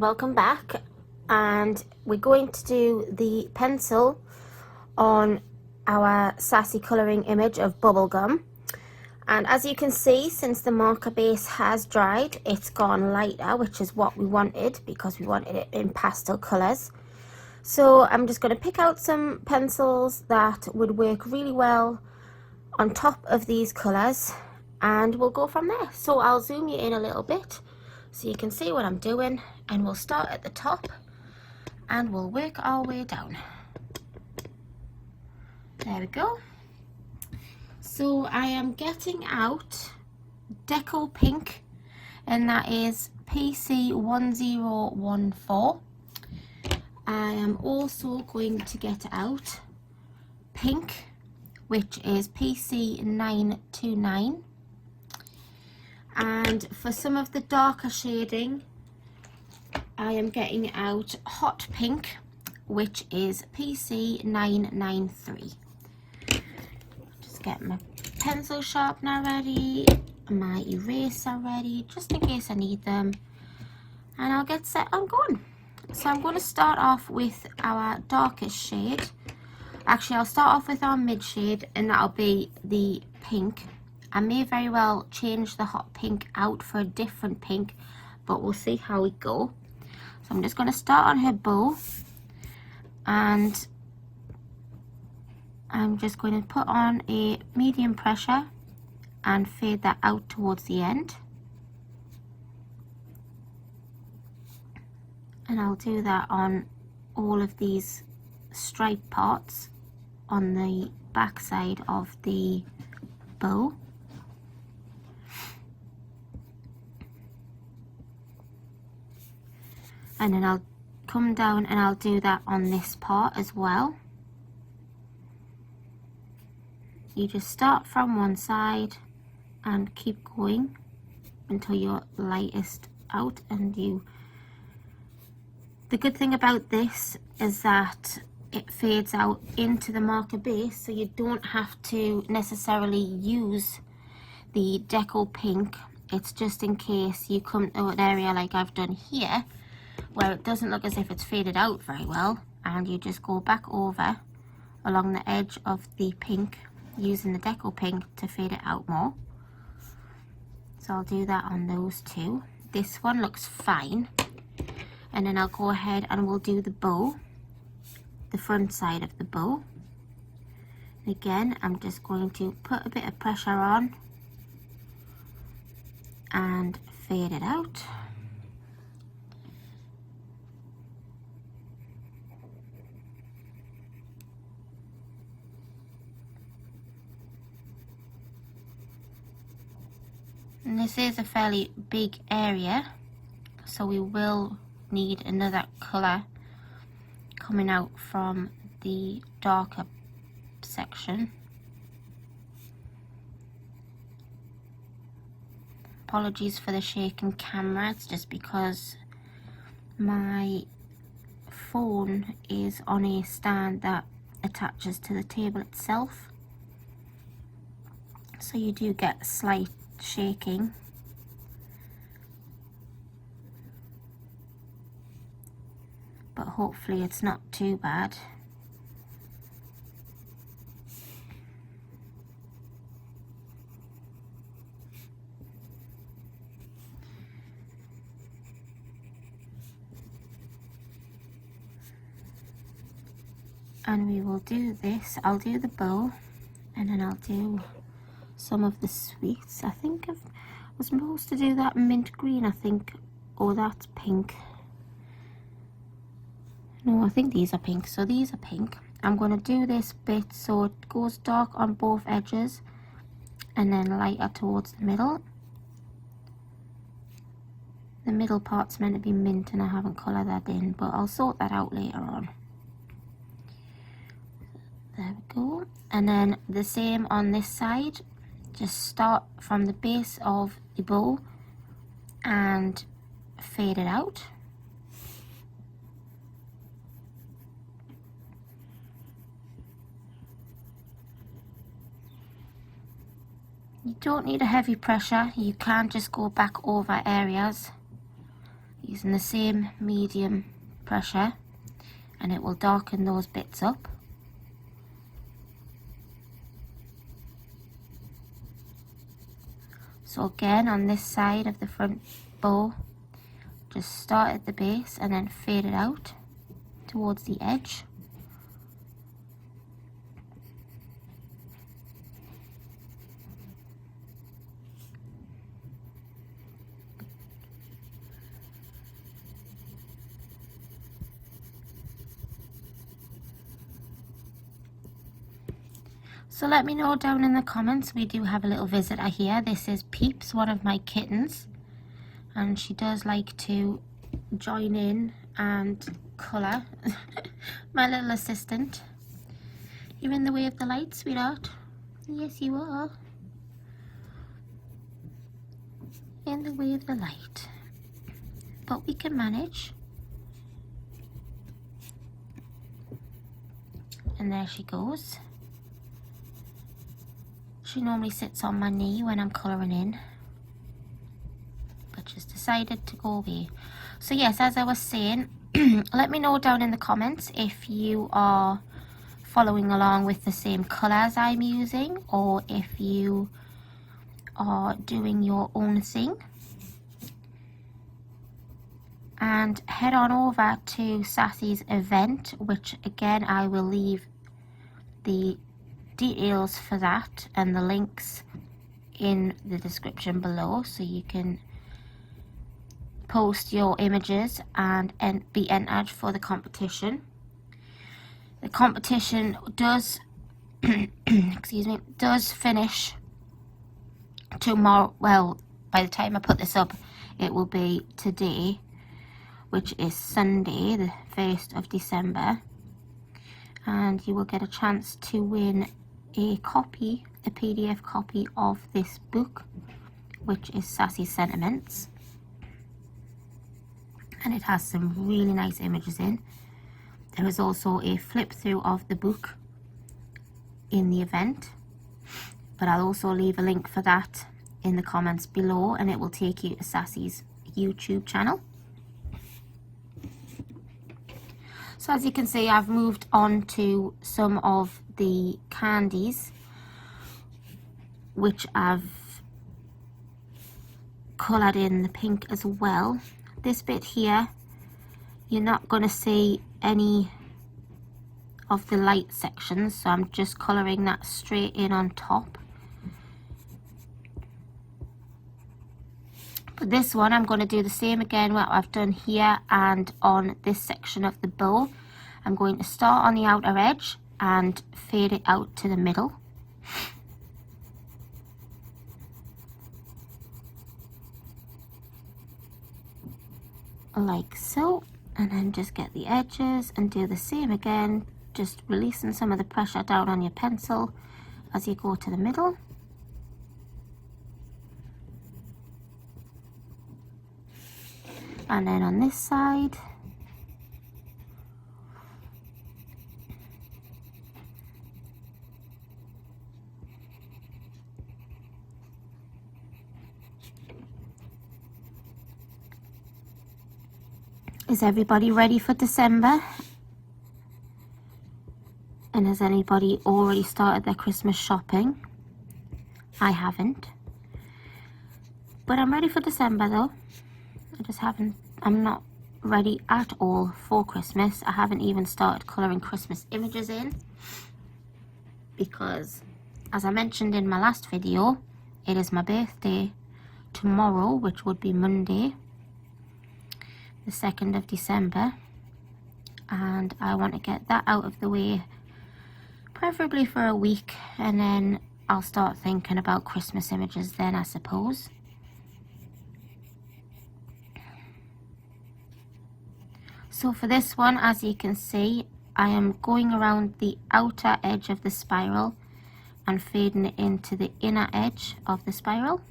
welcome back, and we're going to do the pencil on our Sassy colouring image of bubblegum. And as you can see, since the marker base has dried, it's gone lighter, which is what we wanted because we wanted it in pastel colours. So I'm just going to pick out some pencils that would work really well on top of these colours, and we'll go from there. So I'll zoom you in a little bit so you can see what I'm doing, and we'll start at the top and we'll work our way down. There we go. So I am getting out Deco Pink, and that is PC1014. I am also going to get out Pink, which is PC929. And for some of the darker shading, I am getting out Hot Pink, which is PC993. Just get my pencil sharpener ready, my eraser ready, just in case I need them, and I'll get set on going. So I'm going to start off with our darkest shade. Actually, I'll start off with our mid shade, and that'll be the pink. I may very well change the hot pink out for a different pink, but we'll see how we go. So I'm just going to start on her bow, and I'm just going to put on a medium pressure and fade that out towards the end. And I'll do that on all of these stripe parts on the back side of the bow. And then I'll come down and I'll do that on this part as well. You just start from one side and keep going until you're lightest out. And the good thing about this is that it fades out into the marker base, so you don't have to necessarily use the Deco Pink. It's just in case you come to an area like I've done here where it doesn't look as if it's faded out very well, and you just go back over along the edge of the pink using the Deco Pink to fade it out more. So I'll do that on those two. This one looks fine. And then I'll go ahead and we'll do the bow, the front side of the bow. Again, I'm just going to put a bit of pressure on and fade it out. And this is a fairly big area, so we will need another colour coming out from the darker section. Apologies for the shaking camera, it's just because my phone is on a stand that attaches to the table itself, so you do get slight shaking. But hopefully it's not too bad. And we will do this. I'll do the bow, and then I'll do some of the sweets. I think I was supposed to do that mint green, I think. Oh, that's pink. No, I think these are pink. So these are pink. I'm going to do this bit so it goes dark on both edges and then lighter towards the middle. The middle part's meant to be mint and I haven't coloured that in, but I'll sort that out later on. There we go. And then the same on this side. Just start from the base of the bow and fade it out. You don't need a heavy pressure. You can just go back over areas using the same medium pressure, and it will darken those bits up. So again, on this side of the front bow, just start at the base and then fade it out towards the edge. So let me know down in the comments. We do have a little visitor here. This is Peeps, one of my kittens, and she does like to join in and colour. My little assistant. You're in the way of the light, sweetheart. Yes, you are. In the way of the light. But we can manage. And there she goes. She normally sits on my knee when I'm colouring in, but just decided to go away. So yes, as I was saying, let me know down in the comments if you are following along with the same colours I'm using, or if you are doing your own thing. And head on over to Sassy's event, which again I will leave the details for that and the links in the description below, so you can post your images and be entered for the competition. The competition does excuse me, does finish tomorrow. Well, by the time I put this up, it will be today, which is Sunday, the 1st of December, and you will get a chance to win a PDF copy of this book, which is Sassy Sentiments, and it has some really nice images in. There is also a flip through of the book in the event, but I'll also leave a link for that in the comments below, and it will take you to Sassy's YouTube channel. So as you can see, I've moved on to some of the candies, which I've coloured in the pink as well. This bit here, you're not going to see any of the light sections, so I'm just colouring that straight in on top. But this one, I'm going to do the same again what I've done here and on this section of the bow. I'm going to start on the outer edge and fade it out to the middle. Like so, and then just get the edges and do the same again, just releasing some of the pressure down on your pencil as you go to the middle. And then on this side, is everybody ready for December? And has anybody already started their Christmas shopping? I haven't. But I'm ready for December though. I'm not ready at all for Christmas. I haven't even started colouring Christmas images in, because as I mentioned in my last video, it is my birthday tomorrow, which would be Monday, the 2nd of December, and I want to get that out of the way, preferably for a week, and then I'll start thinking about Christmas images then, I suppose. So for this one, as you can see, I am going around the outer edge of the spiral and fading it into the inner edge of the spiral.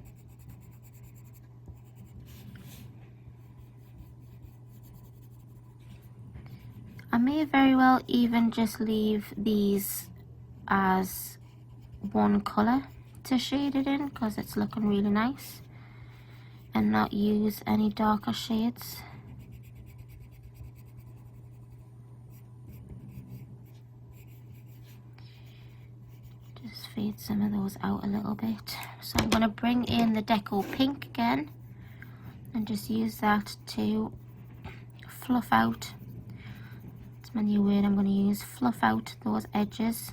I may very well even just leave these as one colour to shade it in, because it's looking really nice, and not use any darker shades. Just fade some of those out a little bit. So I'm going to bring in the Deco Pink again and just use that to fluff out. It's my new word I'm going to use. Fluff out those edges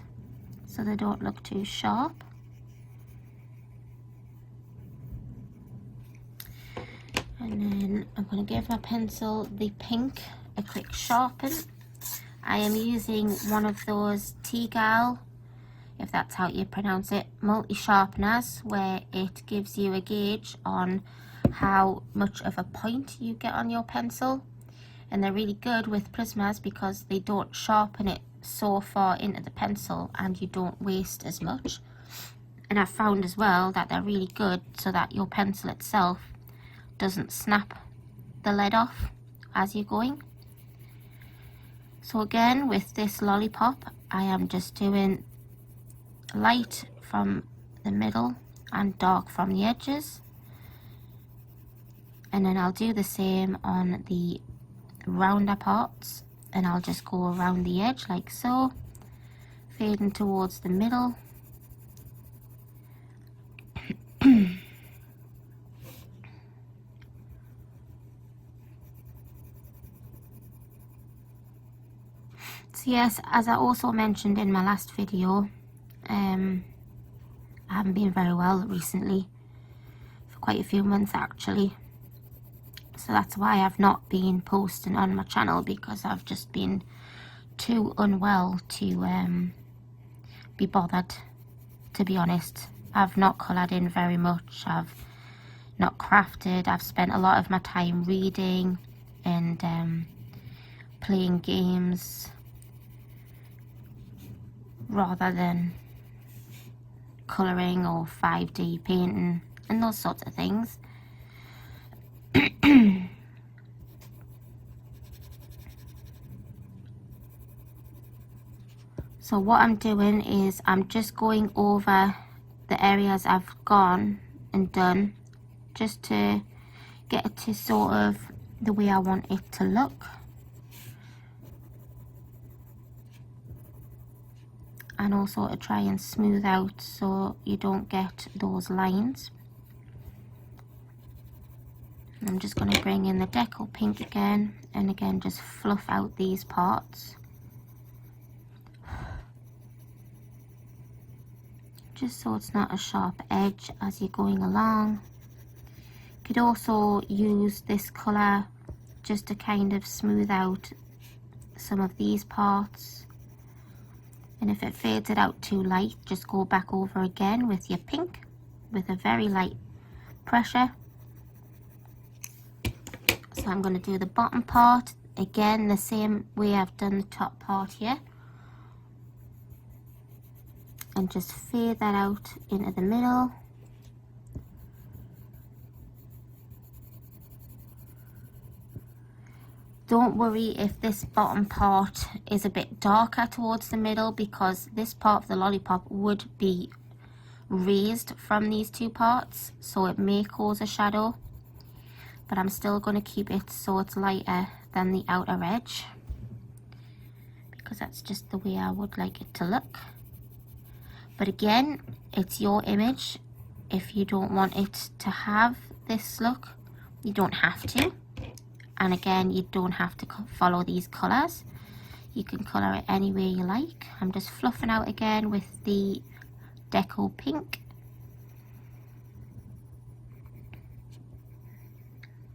so they don't look too sharp. And then I'm going to give my pencil, the pink, a quick sharpen. I am using one of those T-Gal, if that's how you pronounce it, multi-sharpeners, where it gives you a gauge on how much of a point you get on your pencil. And they're really good with Prismas because they don't sharpen it so far into the pencil and you don't waste as much. And I've found as well that they're really good so that your pencil itself doesn't snap the lead off as you're going. So again, with this lollipop, I am just doing light from the middle and dark from the edges. And then I'll do the same on the rounder parts, and I'll just go around the edge like so, fading towards the middle. So yes, as I also mentioned in my last video, I haven't been very well recently, for quite a few months actually. So that's why I've not been posting on my channel, because I've just been too unwell to be bothered, to be honest. I've not coloured in very much, I've not crafted, I've spent a lot of my time reading and playing games rather than colouring or 5D painting and those sorts of things. So what I'm doing is I'm just going over the areas I've gone and done, just to get it to sort of the way I want it to look. And also to try and smooth out so you don't get those lines. And I'm just going to bring in the Deco Pink again, and again just fluff out these parts. Just so it's not a sharp edge as you're going along. You could also use this colour just to kind of smooth out some of these parts. And if it fades it out too light, just go back over again with your pink with a very light pressure. So I'm going to do the bottom part again the same way I've done the top part here, and just fade that out into the middle. Don't worry if this bottom part is a bit darker towards the middle, because this part of the lollipop would be raised from these two parts, so it may cause a shadow, but I'm still going to keep it so it's lighter than the outer edge, because that's just the way I would like it to look. But again, it's your image. If you don't want it to have this look, you don't have to. And again, you don't have to follow these colours. You can colour it any way you like. I'm just fluffing out again with the Deco Pink.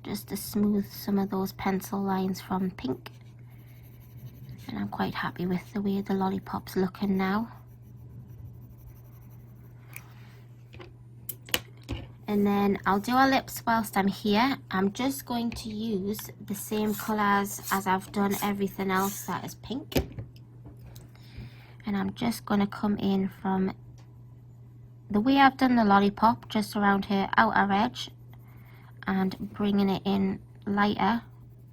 Just to smooth some of those pencil lines from pink. And I'm quite happy with the way the lollipop's looking now. And then I'll do our lips whilst I'm here. I'm just going to use the same colours as I've done everything else that is pink. And I'm just going to come in from the way I've done the lollipop, just around her outer edge, and bringing it in lighter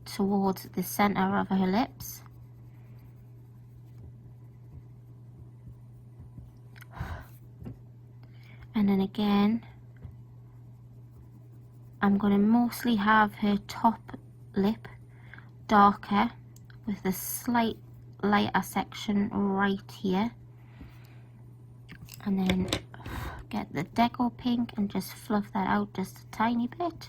towards the centre of her lips. And then again, I'm going to mostly have her top lip darker with a slight lighter section right here. And then get the Deco pink and just fluff that out just a tiny bit.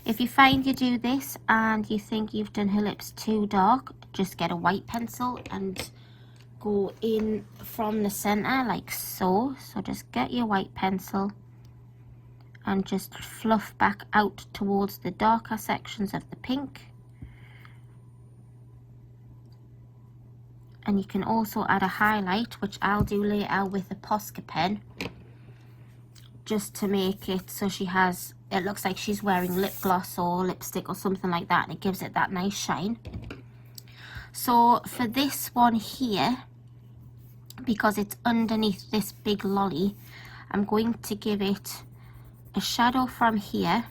If you find you do this and you think you've done her lips too dark, just get a white pencil and go in from the center like so. So just get your white pencil and just fluff back out towards the darker sections of the pink. And you can also add a highlight, which I'll do later with a Posca pen, just to make it so she has, it looks like she's wearing lip gloss or lipstick or something like that, and it gives it that nice shine. So for this one here, because it's underneath this big lolly, I'm going to give it a shadow from here,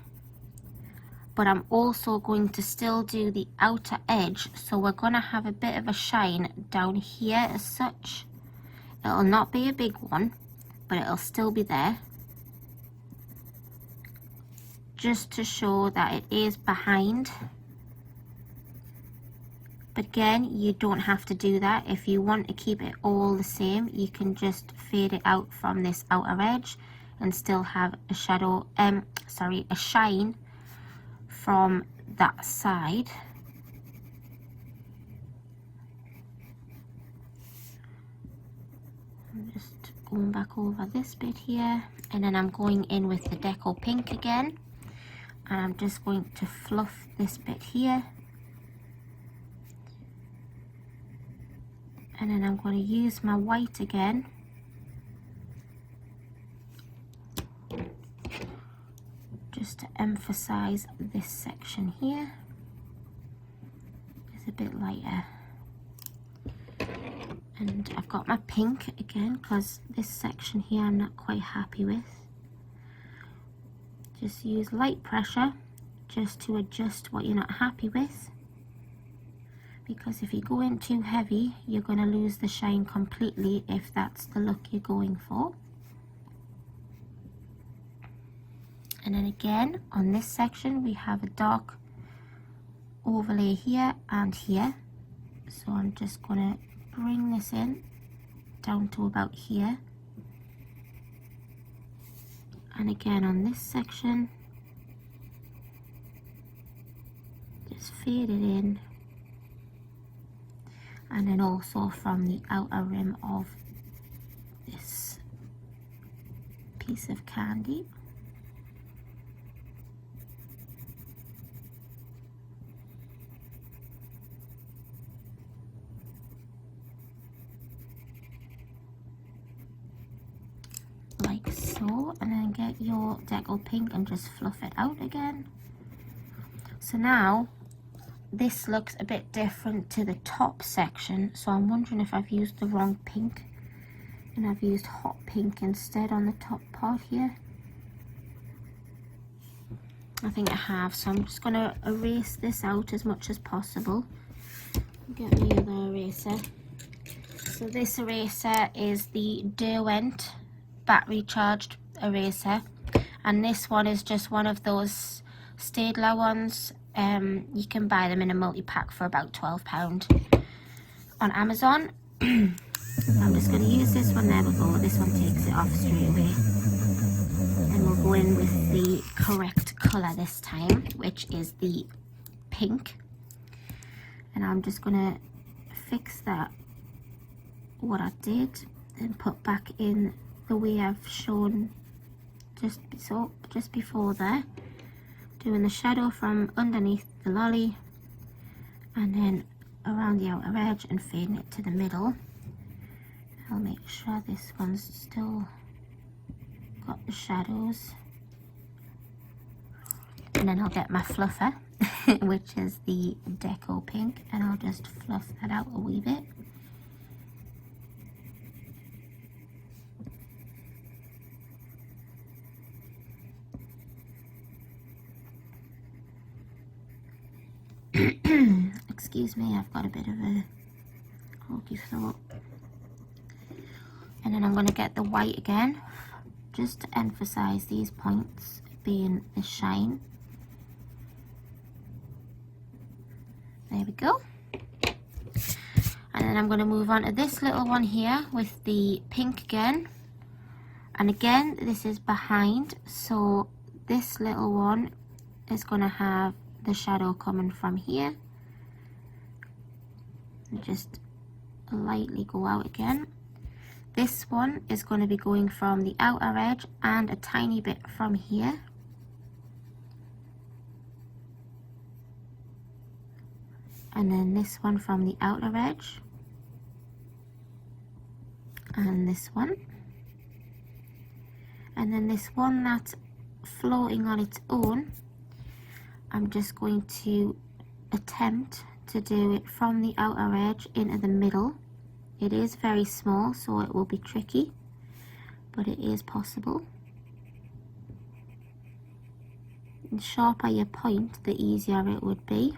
but I'm also going to still do the outer edge, so we're going to have a bit of a shine down here as such. It'll not be a big one, but it'll still be there, just to show that it is behind. But again, you don't have to do that. If you want to keep it all the same, you can just fade it out from this outer edge and still have a shadow, a shine from that side. I'm just going back over this bit here, and then I'm going in with the Deco pink again, and I'm just going to fluff this bit here, and then I'm going to use my white again just to emphasize this section here. It's a bit lighter. And I've got my pink again, because this section here I'm not quite happy with. Just use light pressure just to adjust what you're not happy with, because if you go in too heavy, you're going to lose the shine completely if that's the look you're going for. And then again, on this section, we have a dark overlay here and here. So I'm just going to bring this in down to about here. And again, on this section, just fade it in. And then also from the outer rim of this piece of candy. Like so, and then get your Deco pink and just fluff it out again. So now this looks a bit different to the top section, so I'm wondering if I've used the wrong pink and I've used hot pink instead on the top part here. I think I have, so I'm just going to erase this out as much as possible. Get my other eraser. So this eraser is the Derwent battery charged eraser, and this one is just one of those Staedtler ones. You can buy them in a multi-pack for about £12 on Amazon. I'm just going to use this one. There we go. This one takes it off straight away, and we'll go in with the correct colour this time, which is the pink. And I'm just going to fix that, what I did, and put back in the way I've shown just before there, doing the shadow from underneath the lolly and then around the outer edge and fading it to the middle. I'll make sure this one's still got the shadows, and then I'll get my fluffer which is the Deco pink, and I'll just fluff that out a wee bit. Excuse me, I've got a bit of a croaky throat. And then I'm going to get the white again, just to emphasize these points being the shine. There we go. And then I'm going to move on to this little one here with the pink again. And again, this is behind, so this little one is going to have the shadow coming from here. And just lightly go out again. This one is going to be going from the outer edge and a tiny bit from here. And then this one from the outer edge. And this one. And then this one that's floating on its own, I'm just going to attempt to do it from the outer edge into the middle. It is very small, so it will be tricky, but it is possible. The sharper your point, the easier it would be.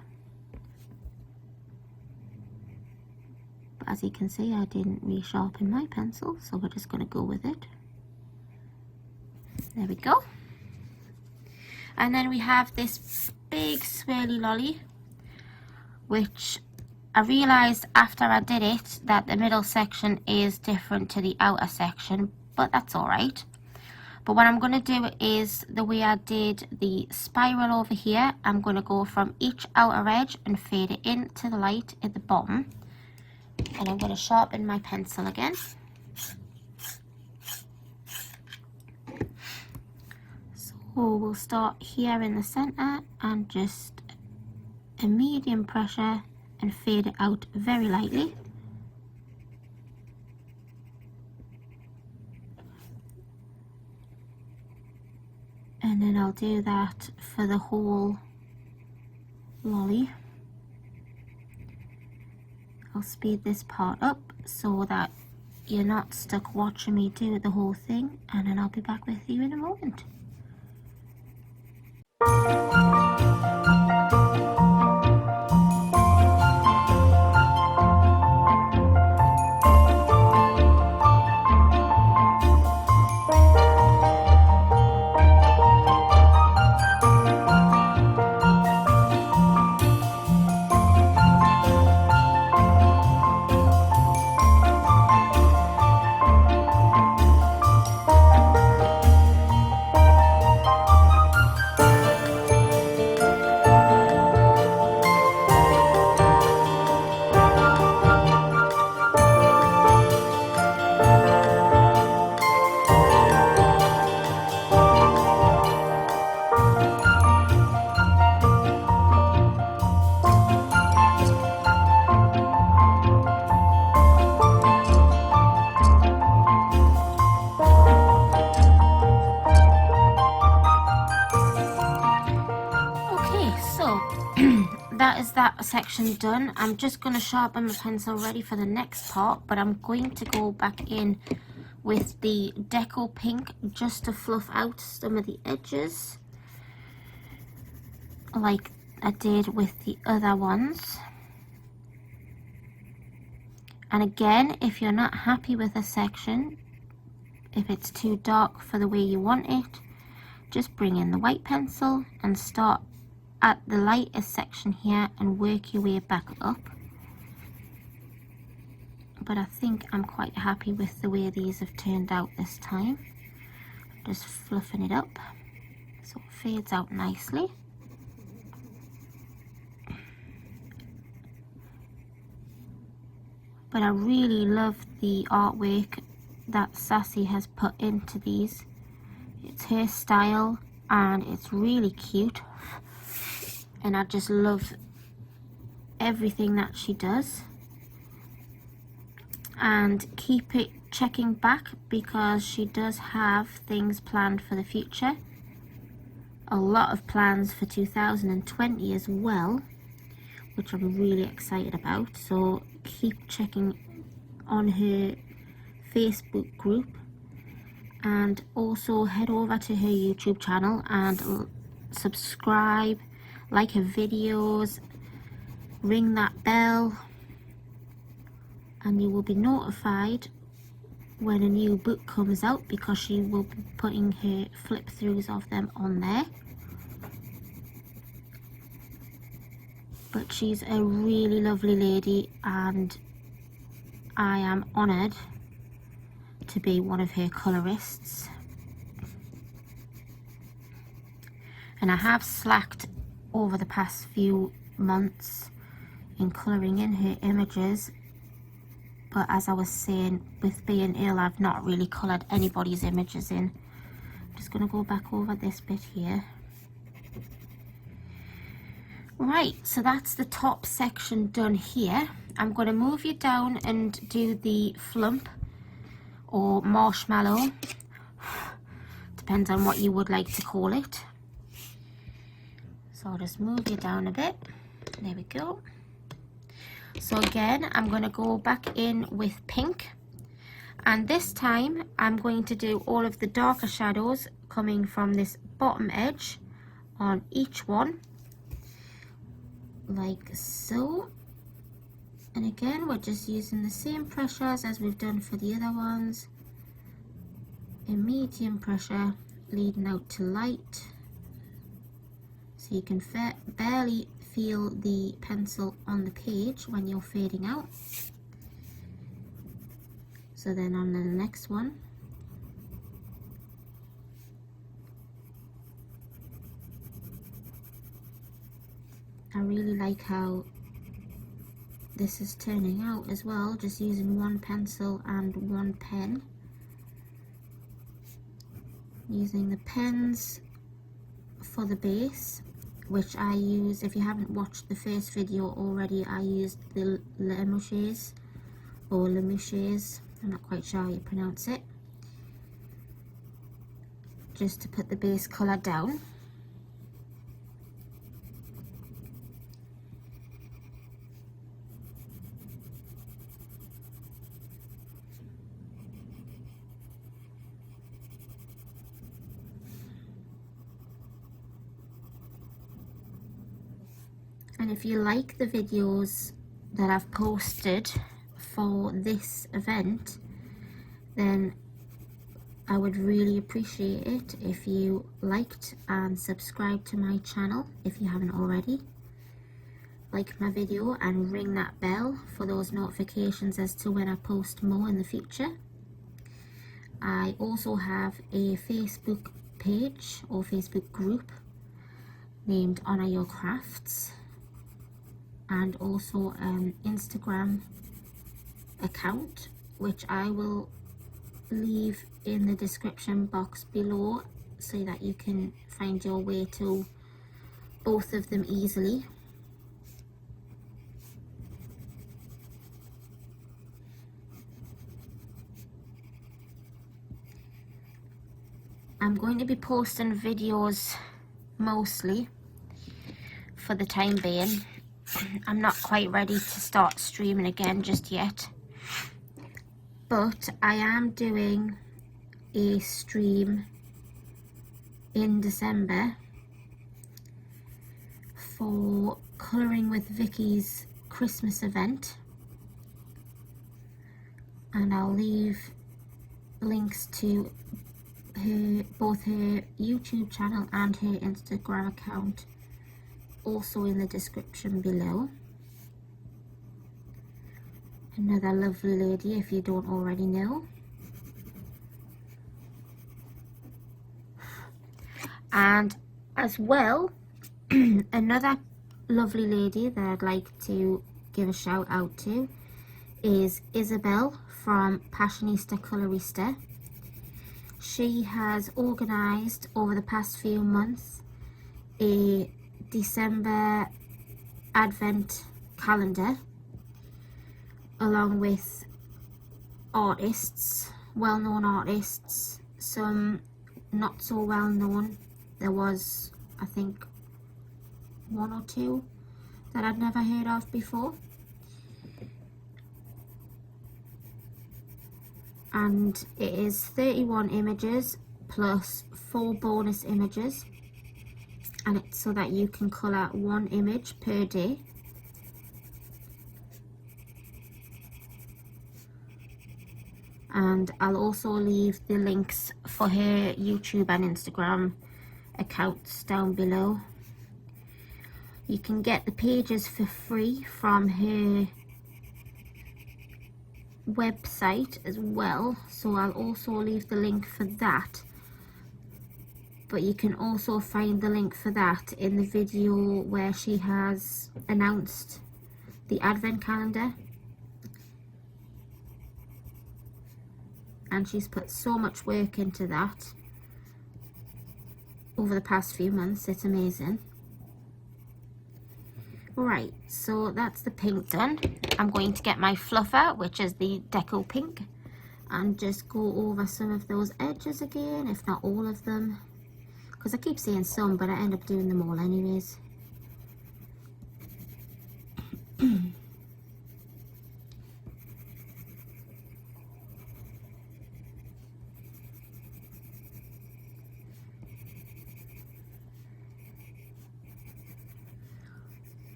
But as you can see, I didn't resharpen my pencil, so we're just going to go with it. There we go. And then we have this big swirly lolly, which I realised after I did it that the middle section is different to the outer section, but that's alright. But what I'm going to do is the way I did the spiral over here. I'm going to go from each outer edge and fade it into the light at the bottom. And I'm going to sharpen my pencil again. So we'll start here in the center and just a medium pressure and fade it out very lightly. And then I'll do that for the whole lolly. I'll speed this part up so that you're not stuck watching me do the whole thing, and then I'll be back with you in a moment. That is that section done. I'm just going to sharpen my pencil ready for the next part, but I'm going to go back in with the Deco pink just to fluff out some of the edges like I did with the other ones. And again, if you're not happy with a section, if it's too dark for the way you want it, just bring in the white pencil and start at the lightest section here and work your way back up. But I think I'm quite happy with the way these have turned out this time. Just fluffing it up so it fades out nicely. But I really love the artwork that Sassy has put into these. It's her style and it's really cute. And I just love everything that she does. And keep it checking back because she does have things planned for the future. A lot of plans for 2020 as well, which I'm really excited about. So keep checking on her Facebook group. And also head over to her YouTube channel and subscribe. Like her videos, ring that bell, and you will be notified when a new book comes out because she will be putting her flip throughs of them on there. But she's a really lovely lady and I am honoured to be one of her colourists, and I have slacked over the past few months in colouring in her images, but as I was saying, with being ill, I've not really coloured anybody's images in. I'm just going to go back over this bit here. Right, so that's the top section done here. I'm going to move you down and do the flump or marshmallow, depends on what you would like to call it. So I'll just move you down a bit. There we go. So again, I'm going to go back in with pink, and this time I'm going to do all of the darker shadows coming from this bottom edge on each one, like so. And again, we're just using the same pressures as we've done for the other ones. A medium pressure leading out to light, so you can barely feel the pencil on the page when you're fading out. So then on the next one, I really like how this is turning out as well, just using one pencil and one pen. Using the pens for the base, which I use, if you haven't watched the first video already, I used the Lemouches or Lemouches, I'm not quite sure how you pronounce it, just to put the base colour down. And if you like the videos that I've posted for this event, then I would really appreciate it if you liked and subscribed to my channel if you haven't already. Like my video and ring that bell for those notifications as to when I post more in the future. I also have a Facebook page or Facebook group named Honour Your Crafts, and also an Instagram account, which I will leave in the description box below so that you can find your way to both of them easily. I'm going to be posting videos mostly for the time being. I'm not quite ready to start streaming again just yet, but I am doing a stream in December for Colouring with Vicky's Christmas event, and I'll leave links to both her YouTube channel and her Instagram account also in the description below. Another lovely lady, if you don't already know. And as well, another lovely lady that I'd like to give a shout out to is Isabel from Passionista Colorista. She has organised over the past few months a December Advent calendar along with artists, well-known artists, some not so well known. There was, I think, one or two that I'd never heard of before. And it is 31 images plus 4 bonus images, and it's so that you can colour 1 image per day. And I'll also leave the links for her YouTube and Instagram accounts down below. You can get the pages for free from her website as well, so I'll also leave the link for that. But you can also find the link for that in the video where she has announced the advent calendar. And she's put so much work into that over the past few months, it's amazing. Right, so that's the pink done. I'm going to get my fluffer, which is the Deco pink, and just go over some of those edges again, if not all of them. Because I keep saying some, but I end up doing them all anyways.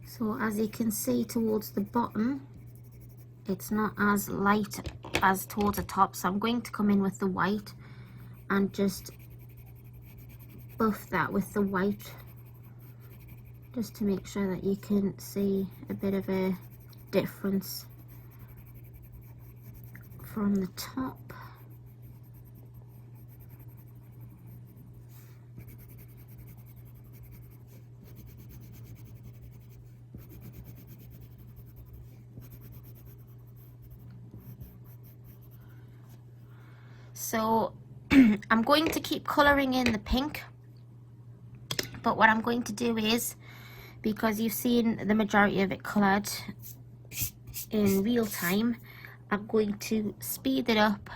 So as you can see towards the bottom, it's not as light as towards the top, so I'm going to come in with the white and just buff that with the white, just to make sure that you can see a bit of a difference from the top. So I'm going to keep colouring in the pink, but what I'm going to do is, because you've seen the majority of it coloured in real time, I'm going to speed it up.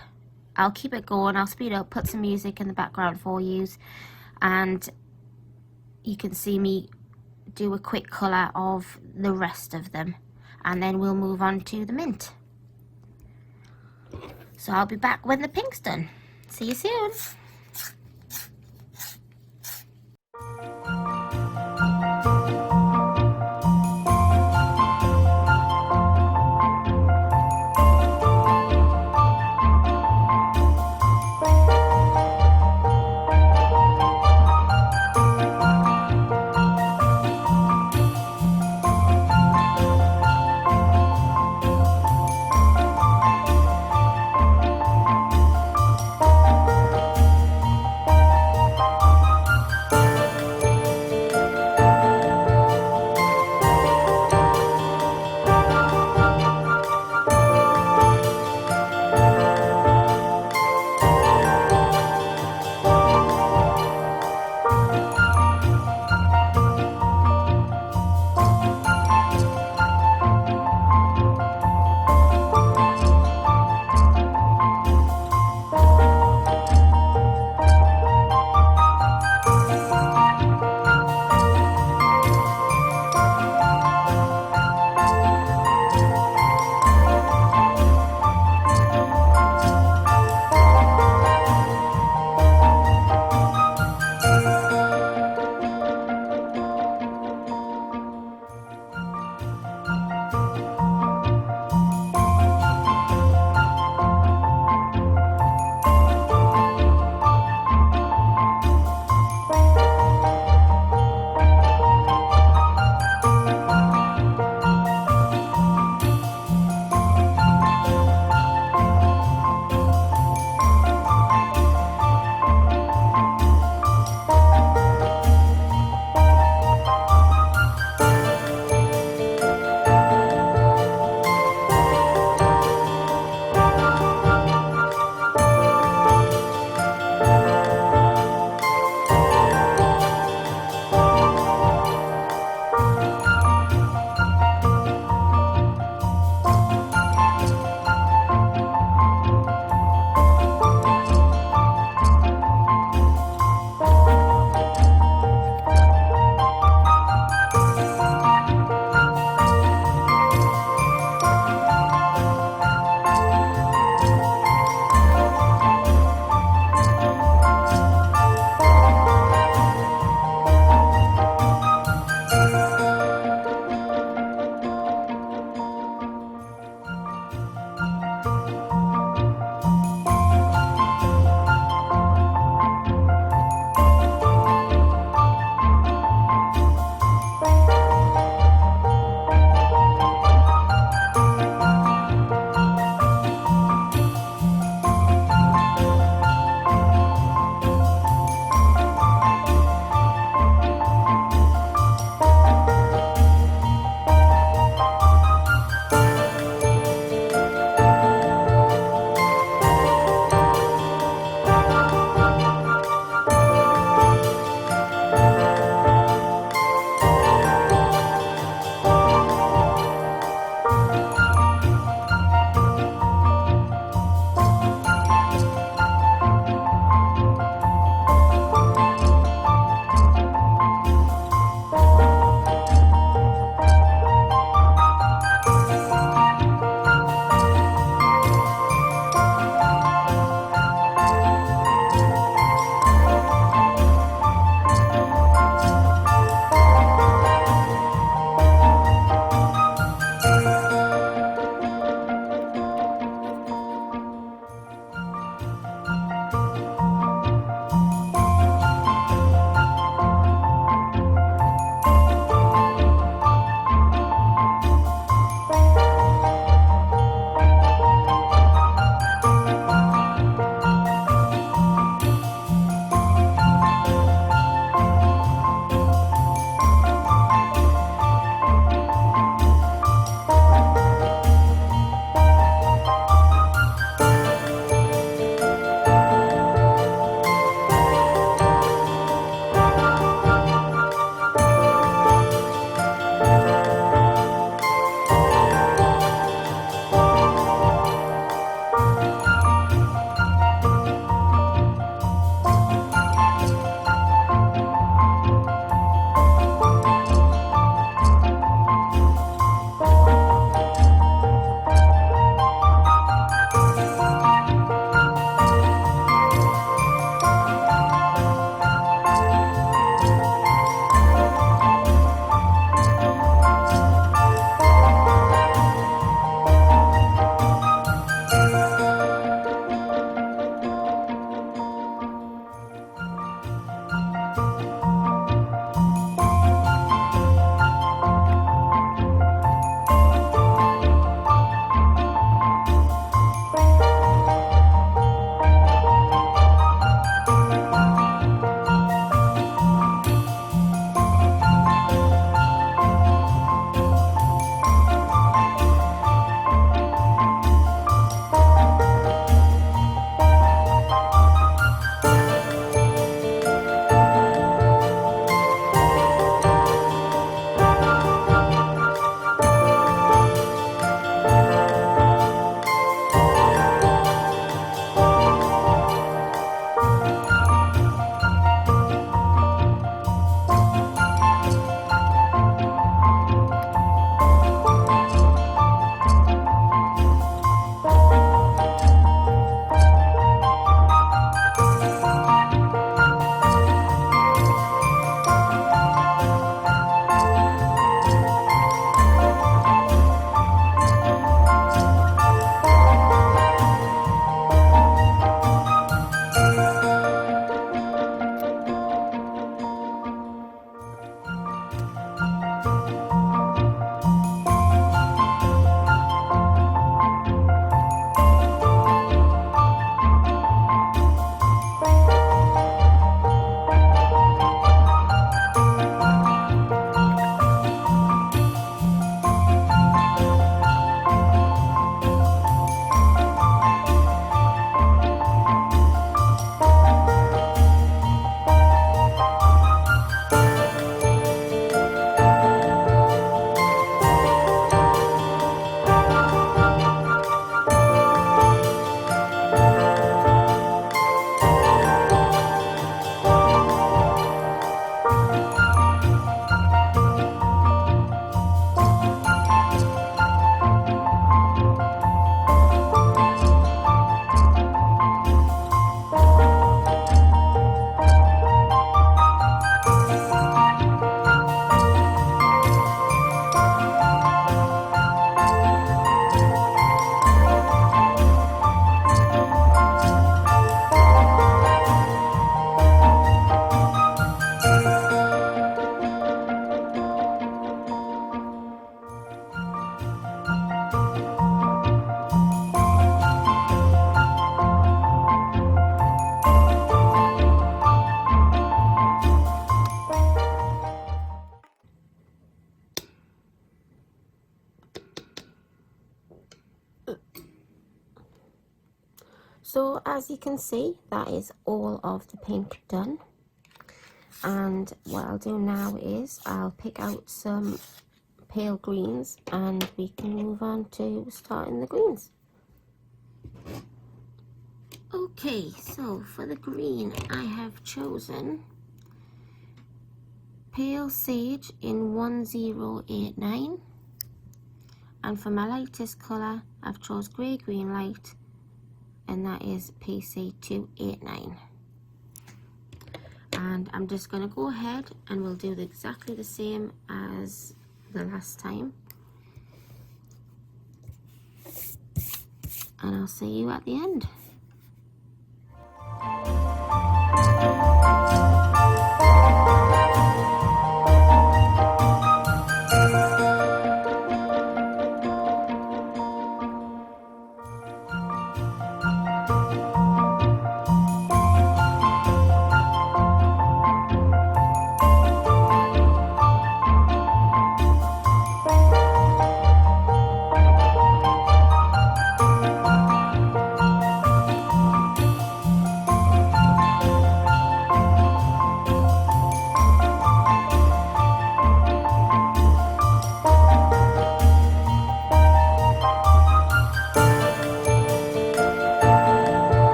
I'll keep it going, I'll speed it up, put some music in the background for you, and you can see me do a quick colour of the rest of them, and then we'll move on to the mint. So I'll be back when the pink's done. See you soon. So as you can see, that is all of the pink done. And what I'll do now is I'll pick out some pale greens and we can move on to starting the greens. Okay, so for the green I have chosen Pale Sage in 1089, and for my lightest colour I've chose Grey Green Light, and that is PC289. And I'm just going to go ahead and we'll do exactly the same as the last time, and I'll see you at the end.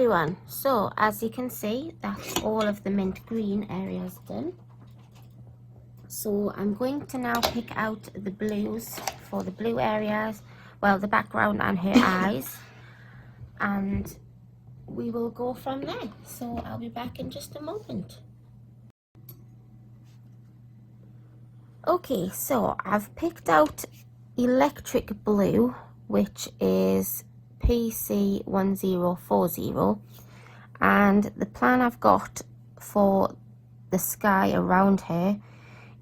everyone, so as you can see, that's all of the mint green areas done. So I'm going to now pick out the blues for the blue areas, well, the background and her eyes, and we will go from there. So I'll be back in just a moment. Okay, so I've picked out electric blue, which is PC1040, and the plan I've got for the sky around her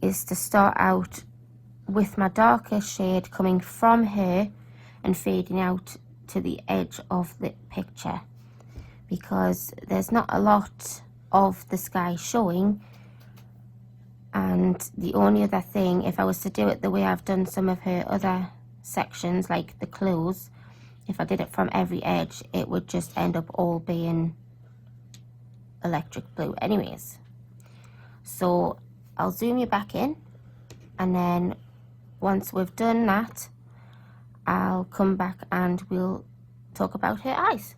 is to start out with my darker shade coming from her and fading out to the edge of the picture, because there's not a lot of the sky showing. And the only other thing, if I was to do it the way I've done some of her other sections, like the clothes, if I did it from every edge, it would just end up all being electric blue anyways. So I'll zoom you back in, and then once we've done that, I'll come back and we'll talk about her eyes.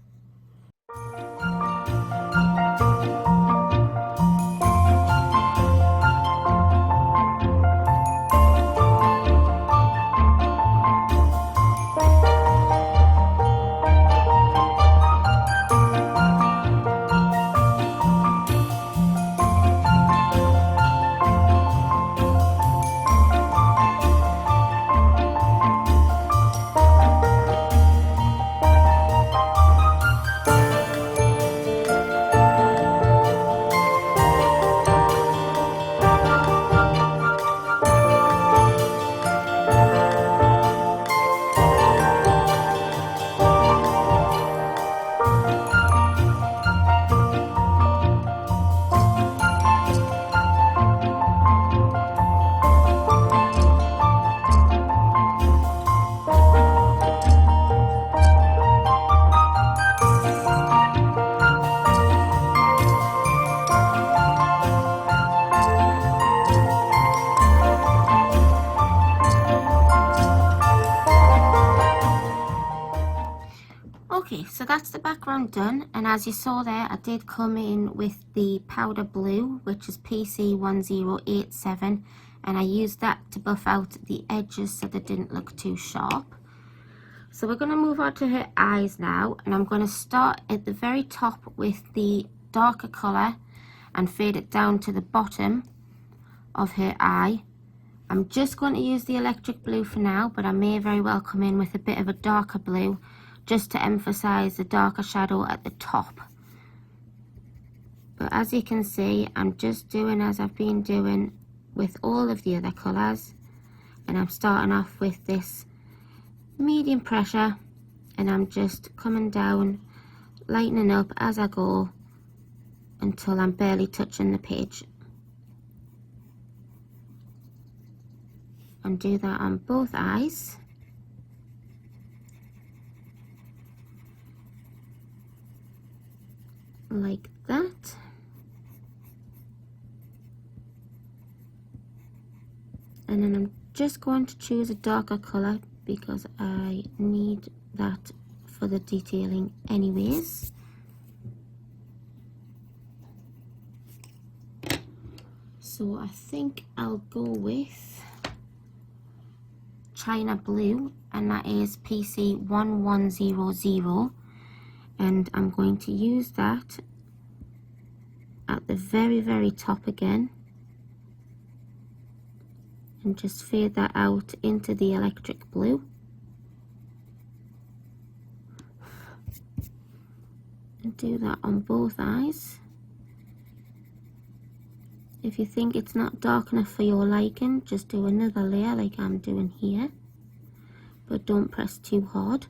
Okay, so that's the background done, and as you saw there, I did come in with the powder blue, which is PC1087, and I used that to buff out the edges so they didn't look too sharp. So we're going to move on to her eyes now, and I'm going to start at the very top with the darker colour and fade it down to the bottom of her eye. I'm just going to use the electric blue for now, but I may very well come in with a bit of a darker blue, just to emphasize the darker shadow at the top. But as you can see, I'm just doing as I've been doing with all of the other colours, and I'm starting off with this medium pressure, and I'm just coming down, lightening up as I go until I'm barely touching the page. And do that on both eyes. Like that. And then I'm just going to choose a darker colour because I need that for the detailing anyways. So I think I'll go with China Blue, and that is PC1100. And I'm going to use that at the very top again, and just fade that out into the electric blue. And do that on both eyes. If you think it's not dark enough for your liking, just do another layer like I'm doing here, but don't press too hard.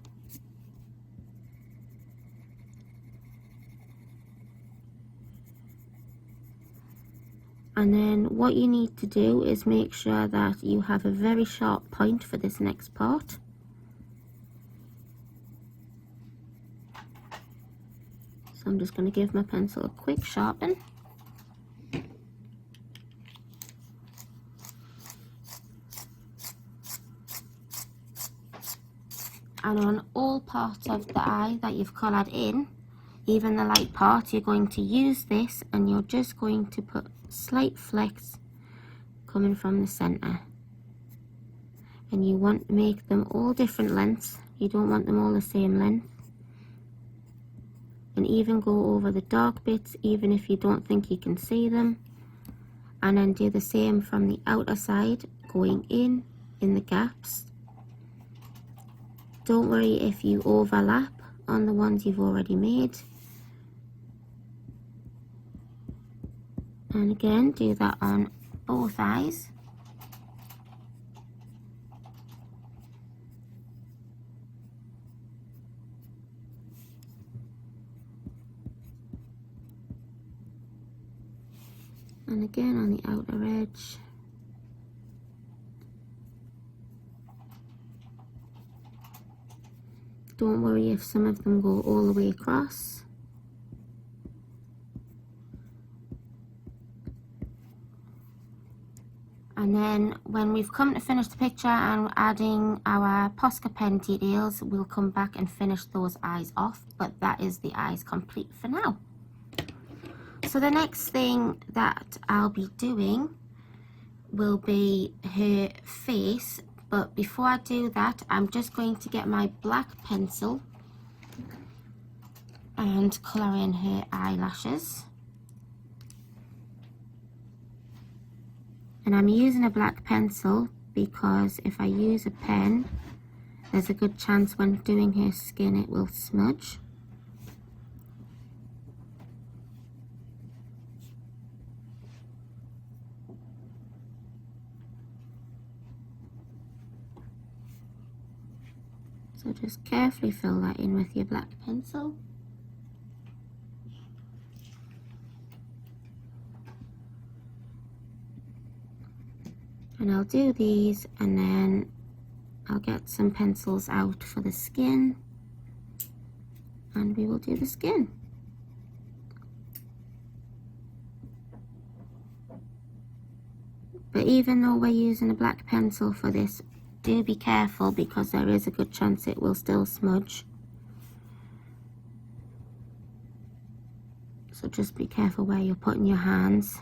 And then what you need to do is make sure that you have a very sharp point for this next part. So I'm just going to give my pencil a quick sharpen. And on all parts of the eye that you've coloured in, even the light part, you're going to use this and you're just going to put slight flecks coming from the center. And you want to make them all different lengths. You don't want them all the same length. And even go over the dark bits, even if you don't think you can see them. And then do the same from the outer side, going in the gaps. Don't worry if you overlap on the ones you've already made. And again, do that on both eyes. And again on the outer edge. Don't worry if some of them go all the way across. And then when we've come to finish the picture and adding our Posca pen details, we'll come back and finish those eyes off, but that is the eyes complete for now. So the next thing that I'll be doing will be her face, but before I do that, I'm just going to get my black pencil and colour in her eyelashes. And I'm using a black pencil because if I use a pen, there's a good chance when doing her skin it will smudge. So just carefully fill that in with your black pencil. And I'll do these and then I'll get some pencils out for the skin and we will do the skin. But even though we're using a black pencil for this, do be careful because there is a good chance it will still smudge. So just be careful where you're putting your hands.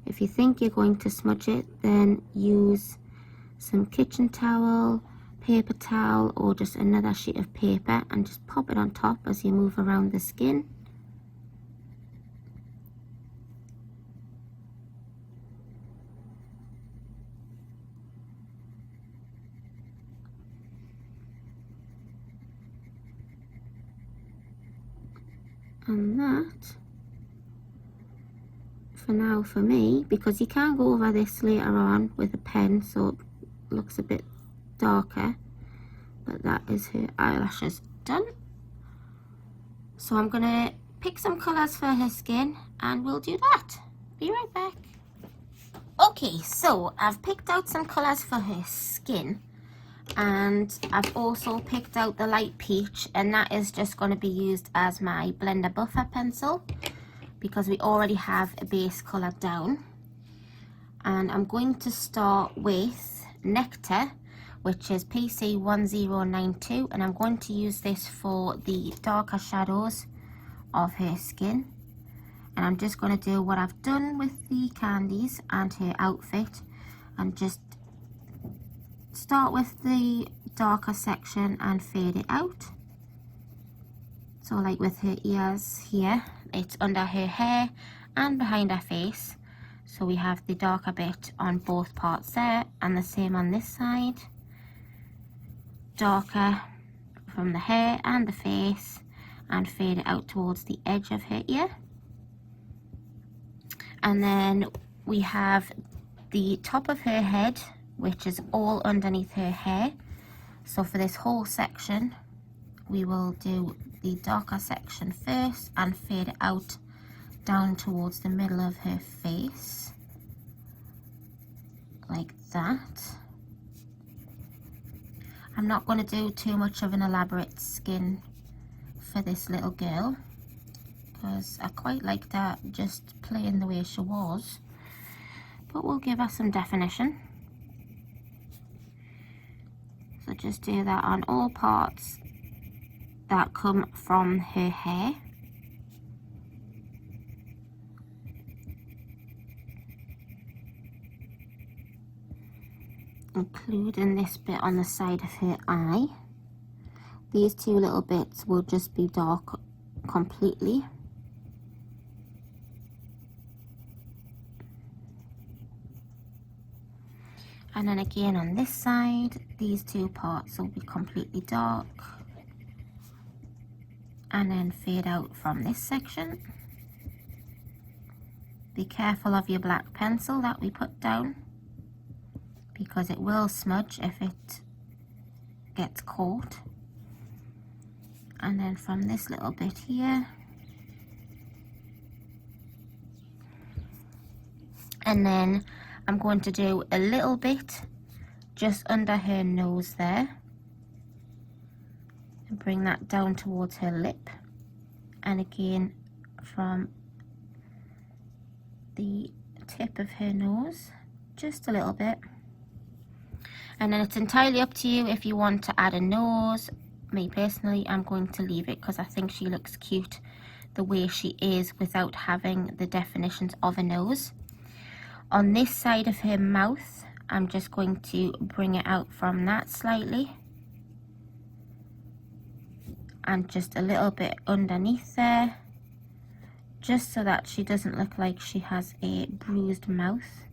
If you think you're going to smudge it, then use some kitchen towel, paper towel, or just another sheet of paper and just pop it on top as you move around the skin. And that, for now for me, because you can go over this later on with a pen so it looks a bit darker, but that is her eyelashes done. So I'm gonna pick some colours for her skin and we'll do that. Be right back. Okay, so I've picked out some colours for her skin and I've also picked out the light peach, and that is just going to be used as my blender buffer pencil because we already have a base colour down. And I'm going to start with Nectar, which is PC1092, and I'm going to use this for the darker shadows of her skin. And I'm just going to do what I've done with the candies and her outfit and just start with the darker section and fade it out. So like with her ears here, it's under her hair and behind her face. So we have the darker bit on both parts there and the same on this side. Darker from the hair and the face and fade it out towards the edge of her ear. And then we have the top of her head, which is all underneath her hair. So for this whole section, we will do the darker section first and fade it out down towards the middle of her face, like that. I'm not going to do too much of an elaborate skin for this little girl because I quite liked her just plain the way she was, but we'll give her some definition. So just do that on all parts that come from her hair. Including this bit on the side of her eye. These two little bits will just be dark completely. And then again on this side, these two parts will be completely dark. And then fade out from this section. Be careful of your black pencil that we put down, because it will smudge if it gets caught. And then from this little bit here, and then I'm going to do a little bit just under her nose there, and bring that down towards her lip, and again from the tip of her nose, just a little bit. And then it's entirely up to you if you want to add a nose. Me personally, I'm going to leave it because I think she looks cute the way she is without having the definitions of a nose. On this side of her mouth, I'm just going to bring it out from that slightly, and just a little bit underneath there, just so that she doesn't look like she has a bruised mouth.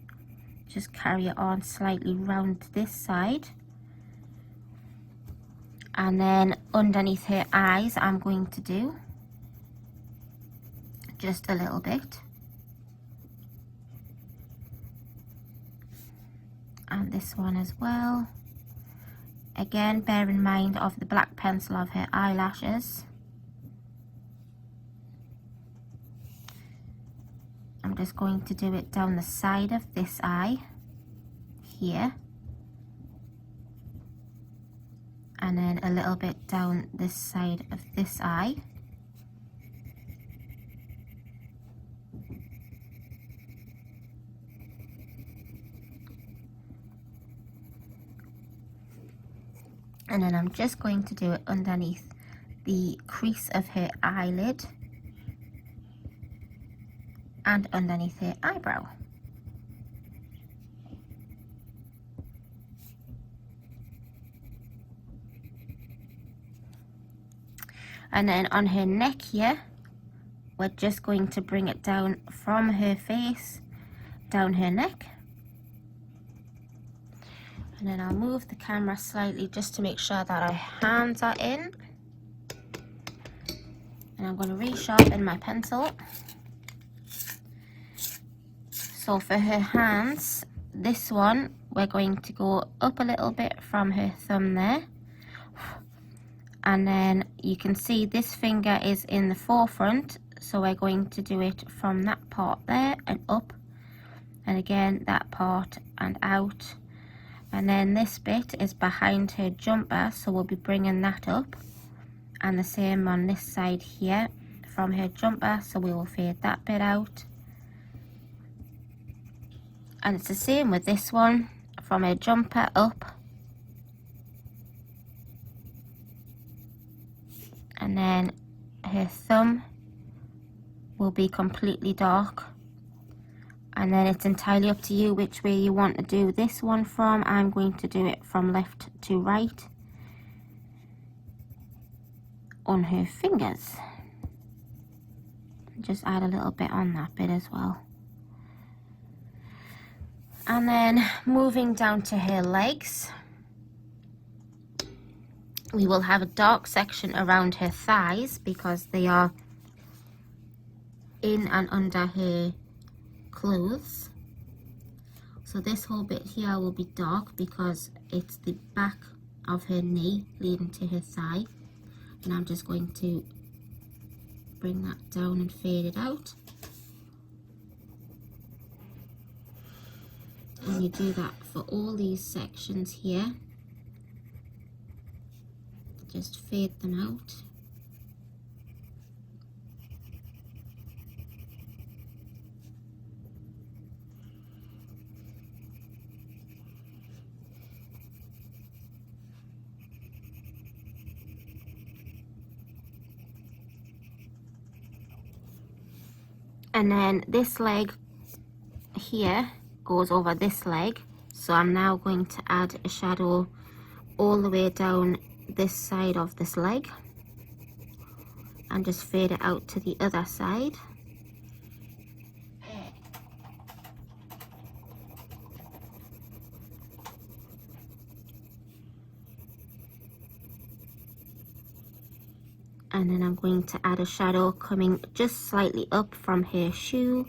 Just carry it on slightly round this side. And then underneath her eyes, I'm going to do just a little bit. And this one as well. Again, bear in mind of the black pencil of her eyelashes. I'm just going to do it down the side of this eye here. And then a little bit down this side of this eye. And then I'm just going to do it underneath the crease of her eyelid and underneath her eyebrow. And then on her neck here, we're just going to bring it down from her face, down her neck. And then I'll move the camera slightly just to make sure that our hands are in. And I'm going to resharpen my pencil. So for her hands, this one, we're going to go up a little bit from her thumb there. And then you can see this finger is in the forefront, so we're going to do it from that part there and up, and again that part and out. And then this bit is behind her jumper, so we'll be bringing that up, and the same on this side here from her jumper, so we will fade that bit out. And it's the same with this one, from her jumper up. And then her thumb will be completely dark. And then it's entirely up to you which way you want to do this one from. I'm going to do it from left to right on her fingers. Just add a little bit on that bit as well. And then moving down to her legs, we will have a dark section around her thighs because they are in and under her clothes. So this whole bit here will be dark because it's the back of her knee leading to her thigh. And I'm just going to bring that down and fade it out. And you do that for all these sections here. Just fade them out. And then this leg here goes over this leg, so I'm now going to add a shadow all the way down this side of this leg and just fade it out to the other side. And then I'm going to add a shadow coming just slightly up from her shoe.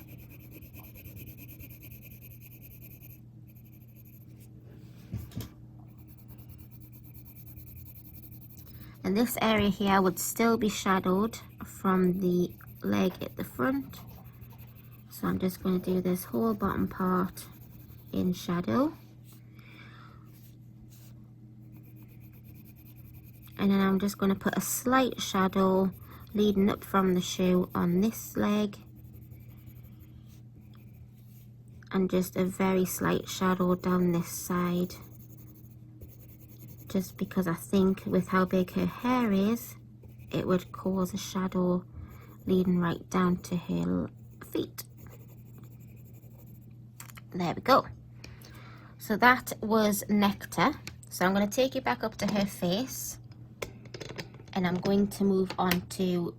And this area here would still be shadowed from the leg at the front. So I'm just going to do this whole bottom part in shadow. And then I'm just going to put a slight shadow leading up from the shoe on this leg. And just a very slight shadow down this side. Just because I think with how big her hair is, it would cause a shadow leading right down to her feet. There we go. So that was Nectar. So I'm going to take it back up to her face. And I'm going to move on to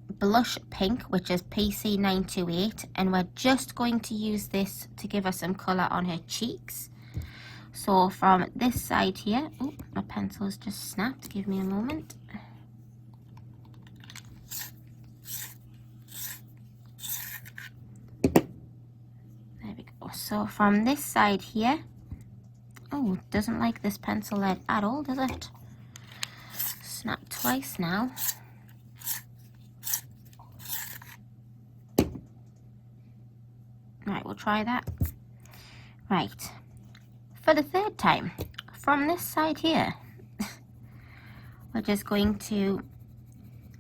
Blush Pink, which is PC928, and we're just going to use this to give her some colour on her cheeks. So from this side here, oh, my pencil's just snapped, give me a moment. There we go. So from this side here, oh, doesn't like this pencil lead at all, does it? Snap twice now. Right, we'll try that. Right, for the third time, from this side here, we're just going to,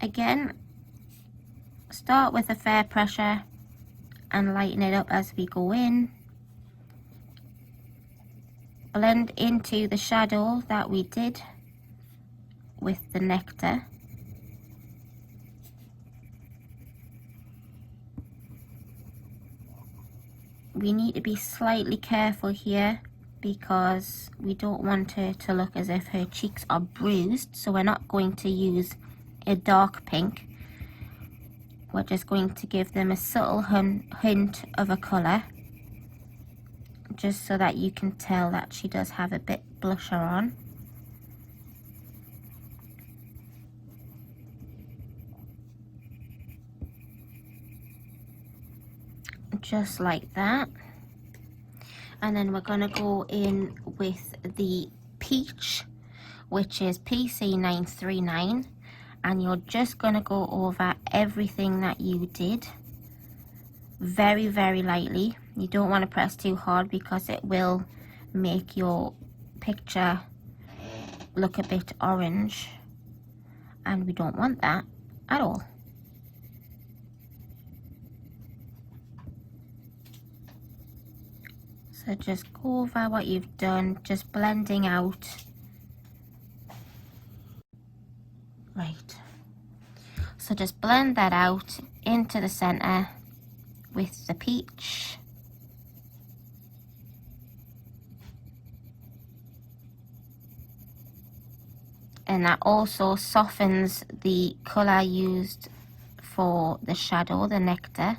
again, start with a fair pressure and lighten it up as we go in. Blend into the shadow that we did with the Nectar. We need to be slightly careful here because we don't want her to look as if her cheeks are bruised, so we're not going to use a dark pink. We're just going to give them a subtle hint of a colour, just so that you can tell that she does have a bit blusher on. Just like that. And then we're going to go in with the Peach, which is PC939, and you're just going to go over everything that you did very, very lightly. You don't want to press too hard because it will make your picture look a bit orange, and we don't want that at all. So just go over what you've done, just blending out. Right. So just blend that out into the center with the peach. And that also softens the color used for the shadow, the Nectar,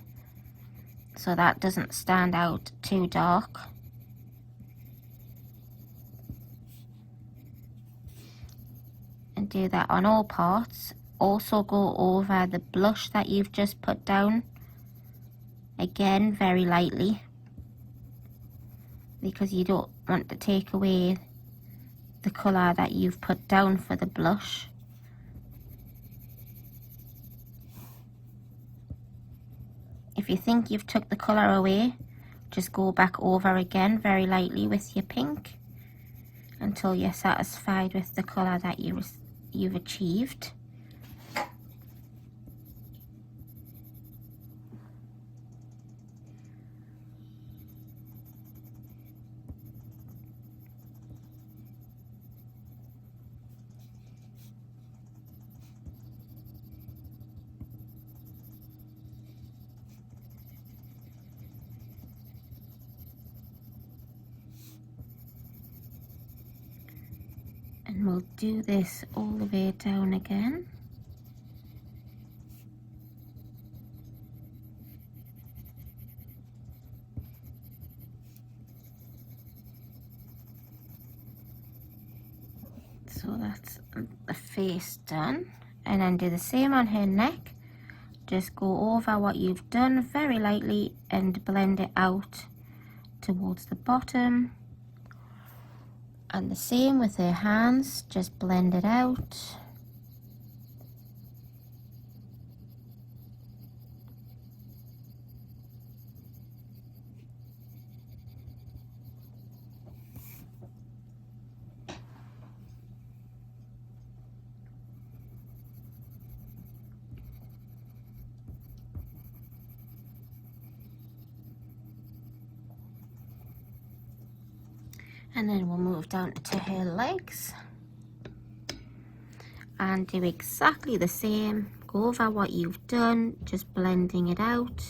so that doesn't stand out too dark. And do that on all parts. Also go over the blush that you've just put down, again very lightly, because you don't want to take away the colour that you've put down for the blush. If you think you've took the colour away, just go back over again very lightly with your pink until you're satisfied with the colour that you've achieved. And we'll do this all the way down again. So that's the face done, and then do the same on her neck. Just go over what you've done very lightly and blend it out towards the bottom. And the same with her hands, just blend it out. And then we'll move down to her legs and do exactly the same. Go over what you've done, just blending it out.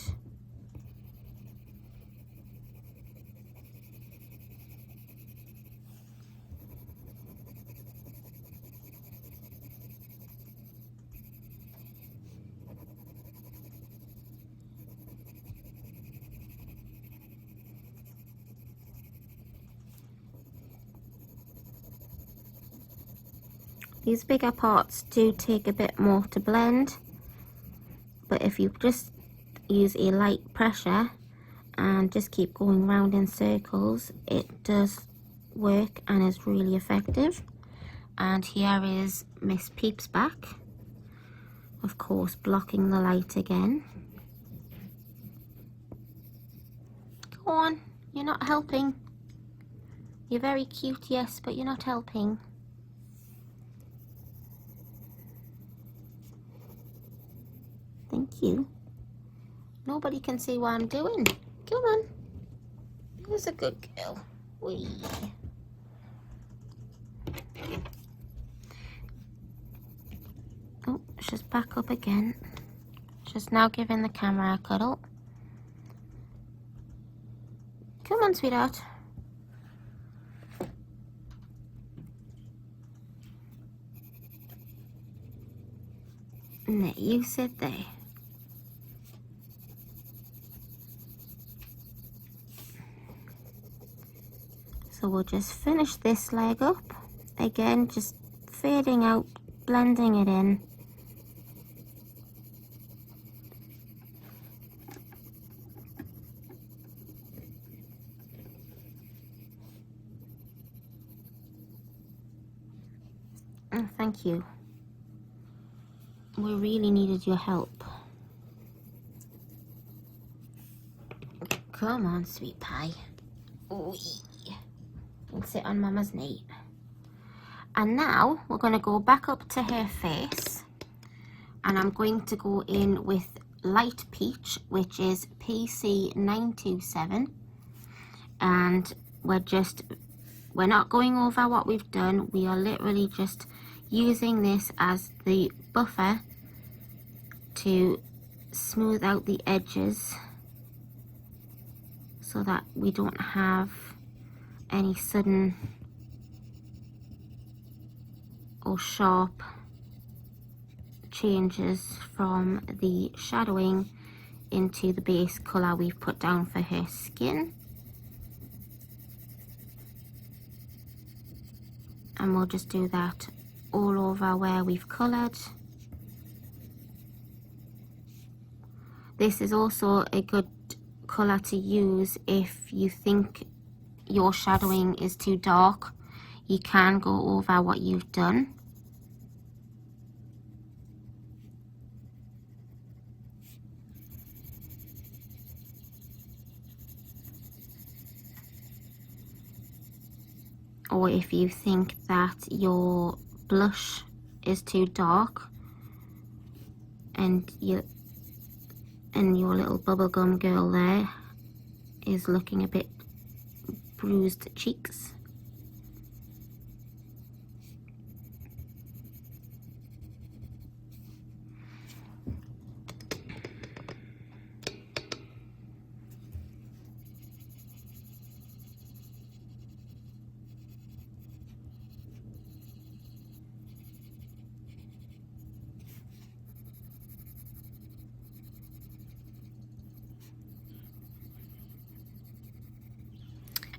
These bigger parts do take a bit more to blend, but if you just use a light pressure and just keep going round in circles, it does work and is really effective. And here is Miss Peep's back, of course blocking the light again. Go on, you're not helping. You're very cute, yes, but you're not helping. Thank you. Nobody can see what I'm doing. Come on. There's a good girl. Wee. Oh, she's back up again. She's now giving the camera a cuddle. Come on, sweetheart. No, you sit there. So we'll just finish this leg up. Again, just fading out, blending it in. Oh, thank you. We really needed your help. Come on, sweet pie. Ooh. And sit on Mama's knee. And now we're going to go back up to her face, and I'm going to go in with light peach, which is PC927, and we're not going over what we've done. We are literally just using this as the buffer to smooth out the edges so that we don't have any sudden or sharp changes from the shadowing into the base colour we've put down for her skin. And we'll just do that all over where we've coloured. This is also a good colour to use if you think your shadowing is too dark. You can go over what you've done. Or if you think that your blush is too dark and your little bubblegum girl there is looking a bit bruised cheeks.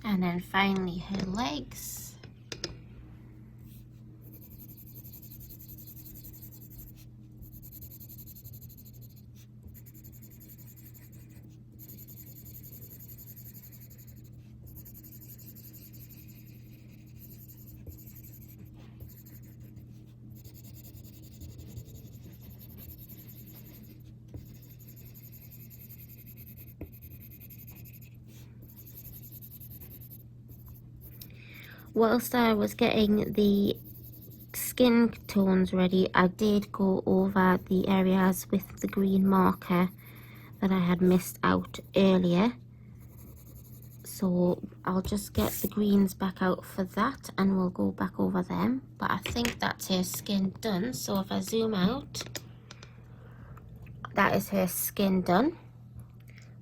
And then finally her legs. Whilst I was getting the skin tones ready, I did go over the areas with the green marker that I had missed out earlier. So I'll just get the greens back out for that and we'll go back over them. But I think that's her skin done. So if I zoom out, that is her skin done.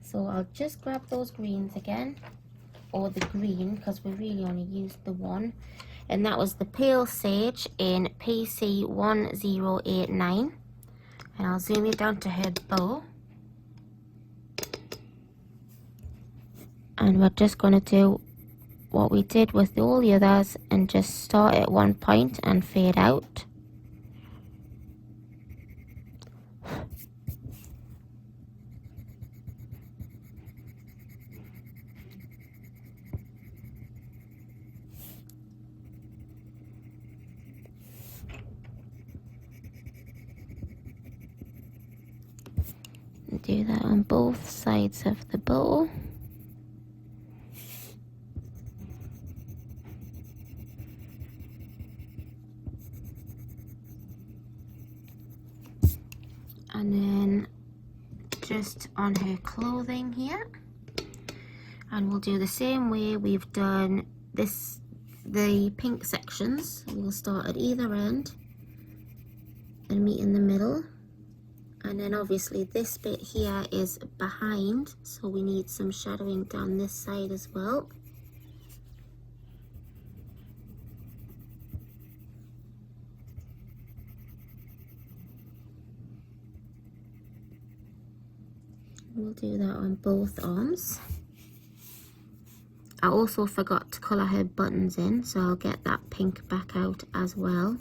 So I'll just grab those greens again, or the green, because we really only used the one, and that was the Pale Sage in PC 1089. And I'll zoom it down to her bow, and we're just going to do what we did with all the others and just start at one point and fade out. Do that on both sides of the bow. And then just on her clothing here, and we'll do the same way we've done this, the pink sections. We'll start at either end and meet in the middle. And then obviously this bit here is behind, so we need some shadowing down this side as well. We'll do that on both arms. I also forgot to colour her buttons in, so I'll get that pink back out as well.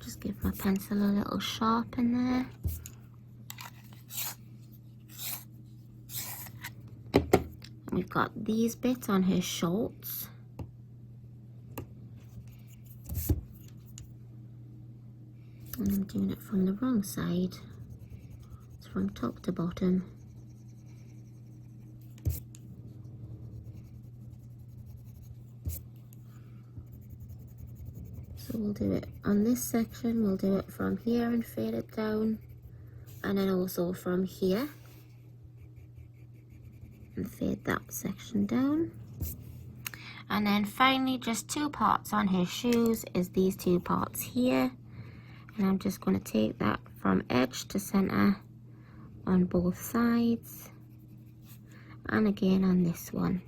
Just give my pencil a little sharp in there. We've got these bits on her shorts. And I'm doing it from the wrong side. It's from top to bottom. So we'll do it on this section, we'll do it from here and fade it down. And then also from here. And fade that section down. And then finally just two parts on her shoes is these two parts here. And I'm just going to take that from edge to center on both sides, and again on this one.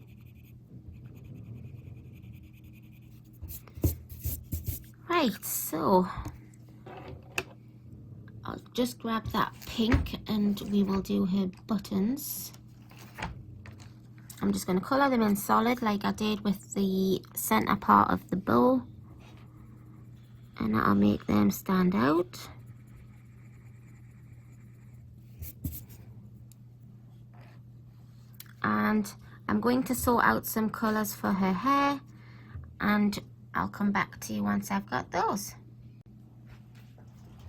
Right, so I'll just grab that pink and we will do her buttons. I'm just going to colour them in solid like I did with the centre part of the bow, and that'll make them stand out. And I'm going to sort out some colours for her hair, and I'll come back to you once I've got those.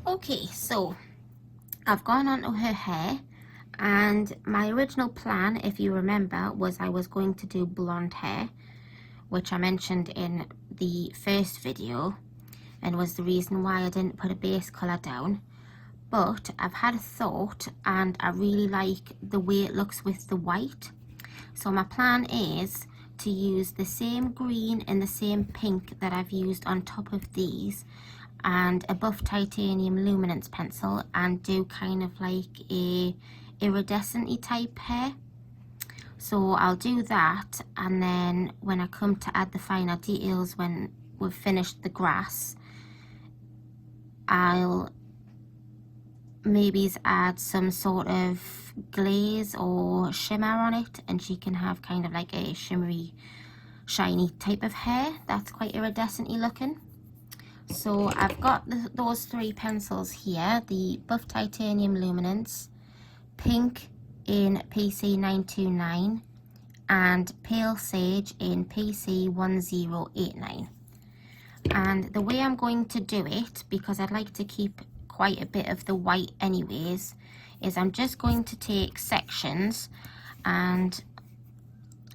Okay, so I've gone on to her hair, and my original plan, if you remember, was I was going to do blonde hair, which I mentioned in the first video and was the reason why I didn't put a base colour down. But I've had a thought and I really like the way it looks with the white. So my plan is to use the same green and the same pink that I've used on top of these and a buff titanium luminance pencil and do kind of like a iridescent type hair. So I'll do that, and then when I come to add the finer details when we've finished the grass, I'll maybe add some sort of glaze or shimmer on it, and she can have kind of like a shimmery shiny type of hair that's quite iridescent-y looking. So I've got those three pencils here, the buff titanium luminance, pink in PC 929, and pale sage in PC 1089. And the way I'm going to do it, because I'd like to keep quite a bit of the white anyways, is I'm just going to take sections and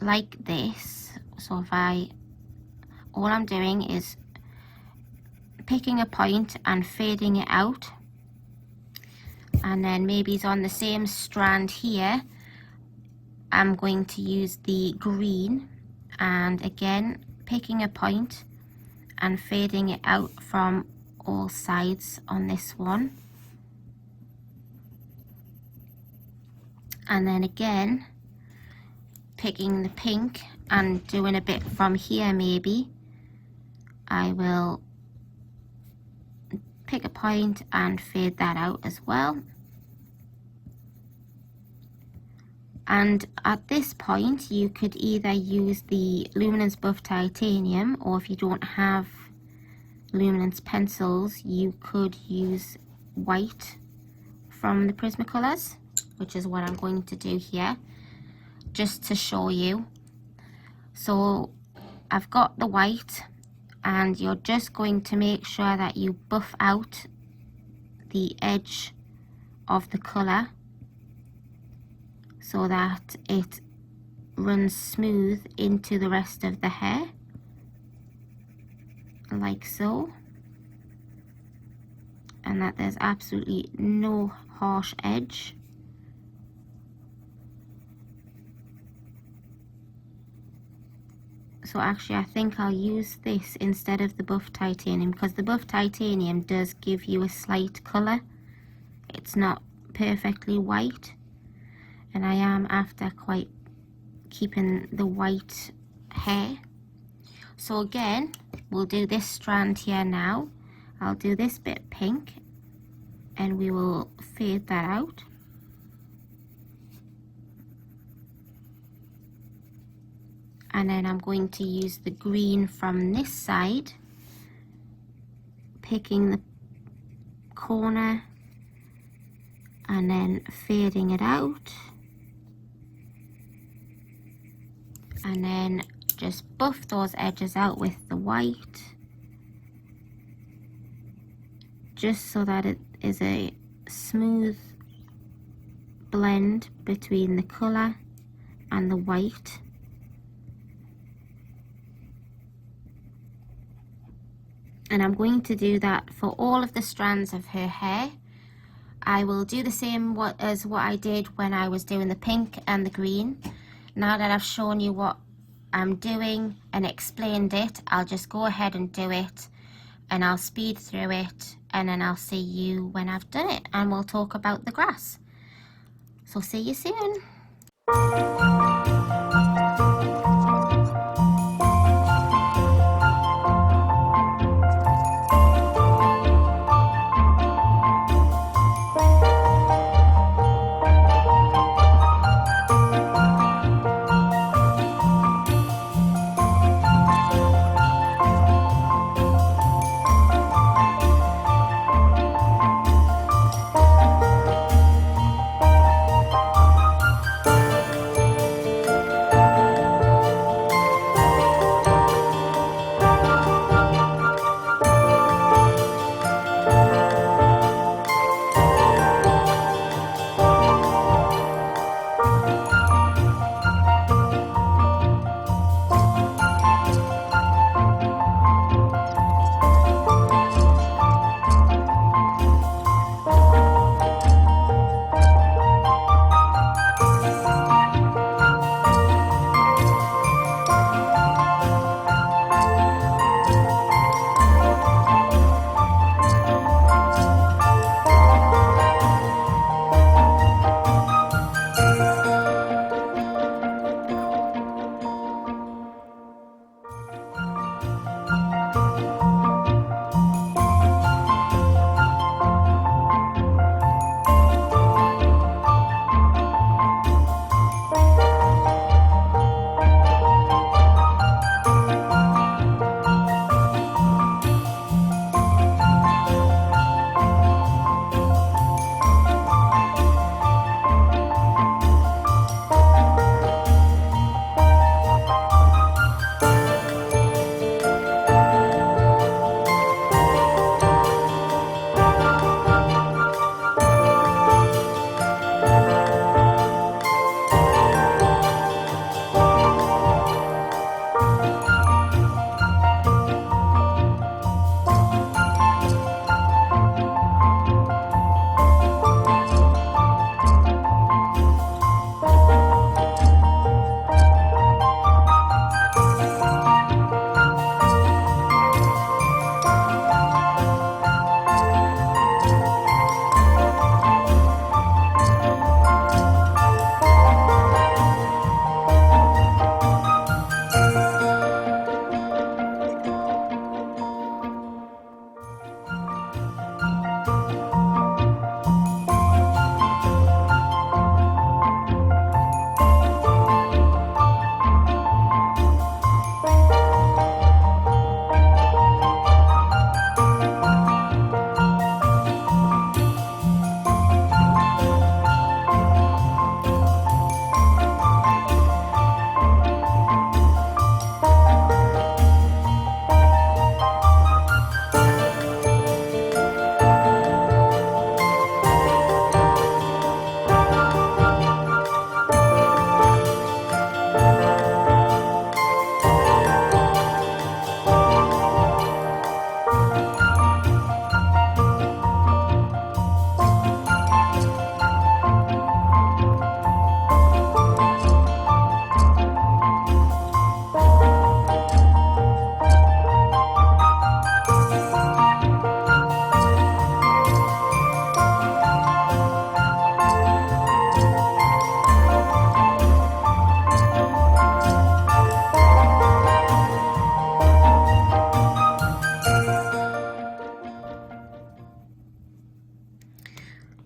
like this. So if all I'm doing is picking a point and fading it out, and then maybe it's on the same strand here, I'm going to use the green and again picking a point and fading it out from all sides on this one, and then again picking the pink and doing a bit from here. Maybe I will pick a point and fade that out as well. And at this point you could either use the luminance buff titanium, or if you don't have luminance pencils you could use white from the Prismacolors, which is what I'm going to do here just to show you. So I've got the white, and you're just going to make sure that you buff out the edge of the colour so that it runs smooth into the rest of the hair, like so, and that there's absolutely no harsh edge. So actually I think I'll use this instead of the buff titanium, because the buff titanium does give you a slight colour. It's not perfectly white, and I am after quite keeping the white hair. So again, we'll do this strand here now. I'll do this bit pink and we will fade that out. And then I'm going to use the green from this side, picking the corner and then fading it out, and then just buff those edges out with the white, just so that it is a smooth blend between the colour and the white. And I'm going to do that for all of the strands of her hair. I will do the same as what I did when I was doing the pink and the green. Now that I've shown you what I'm doing and explained it, I'll just go ahead and do it, and I'll speed through it, and then I'll see you when I've done it, and we'll talk about the grass. So see you soon.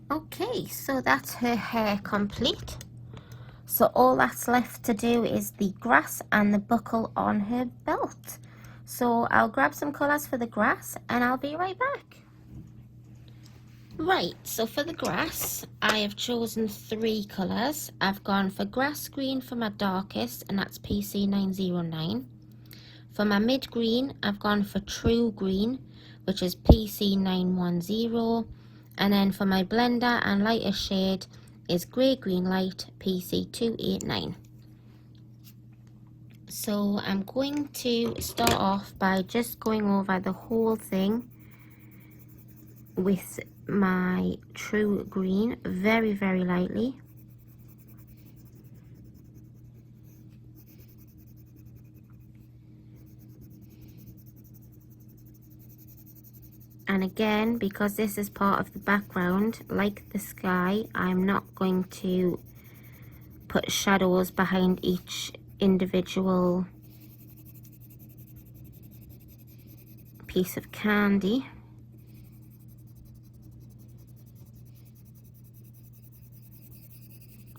Okay, so that's her hair complete. So all that's left to do is the grass and the buckle on her belt. So I'll grab some colours for the grass and I'll be right back. Right, so for the grass, I have chosen 3 colours. I've gone for grass green for my darkest, and that's PC909. For my mid green, I've gone for true green, which is PC910. And then for my blender and lighter shade is grey green light, PC289. So I'm going to start off by just going over the whole thing with my true green very, very lightly. And again, because this is part of the background, like the sky, I'm not going to put shadows behind each individual piece of candy.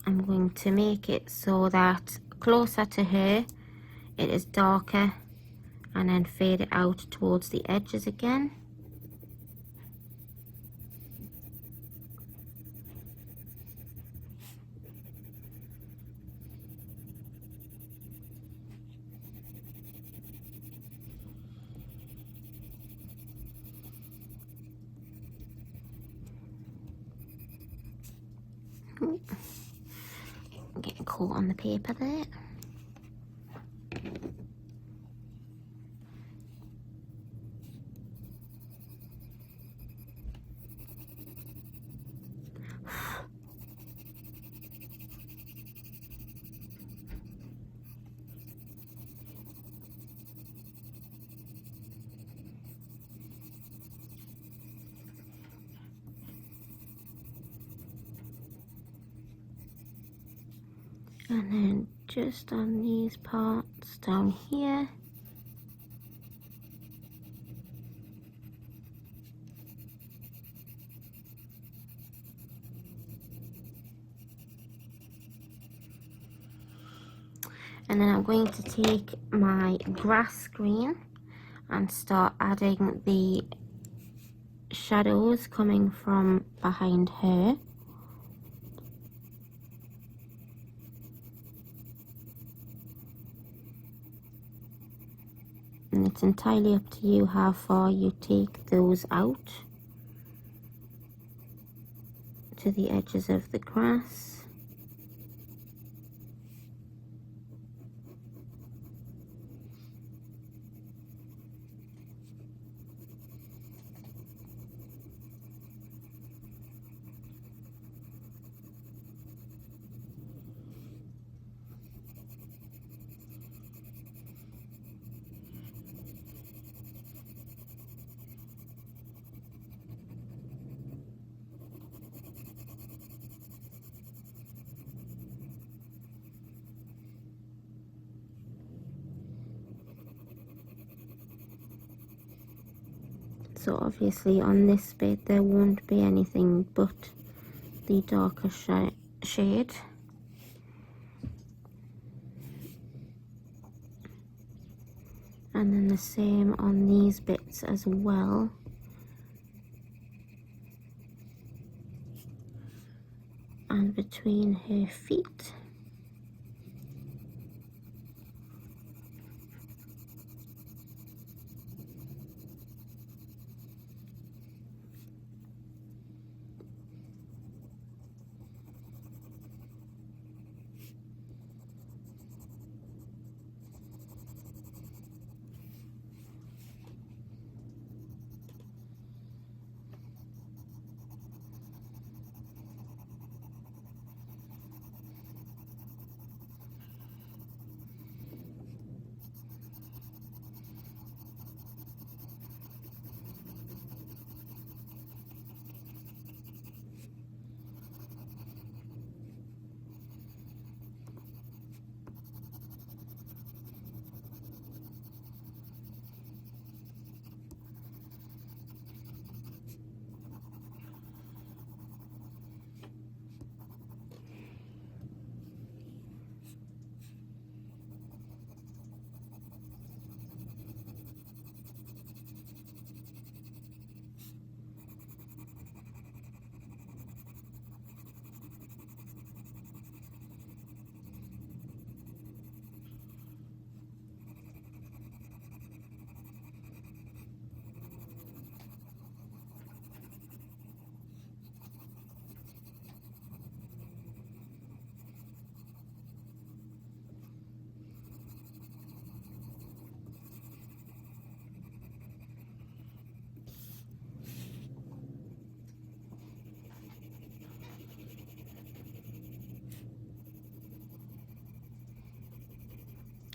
I'm going to make it so that closer to her it is darker, and then fade it out towards the edges again. I'm getting caught on the paper there. And then just on these parts down here, and then I'm going to take my grass green and start adding the shadows coming from behind her. And it's entirely up to you how far you take those out to the edges of the grass. So obviously on this bit there won't be anything but the darker shade. And then the same on these bits as well. And between her feet.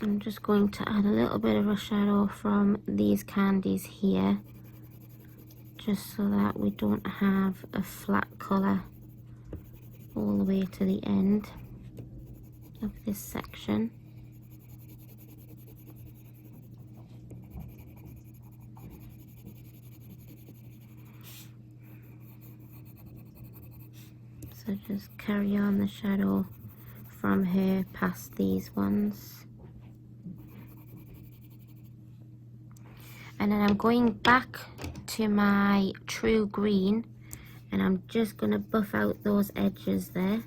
I'm just going to add a little bit of a shadow from these candies here, just so that we don't have a flat colour all the way to the end of this section. So just carry on the shadow from her past these ones. And then I'm going back to my true green and I'm just going to buff out those edges there.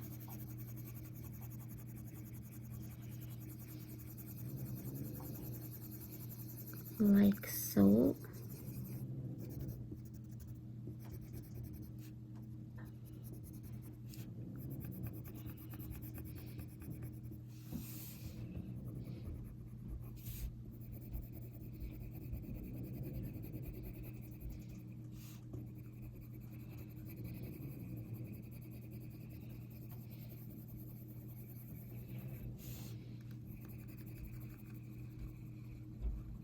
Like so.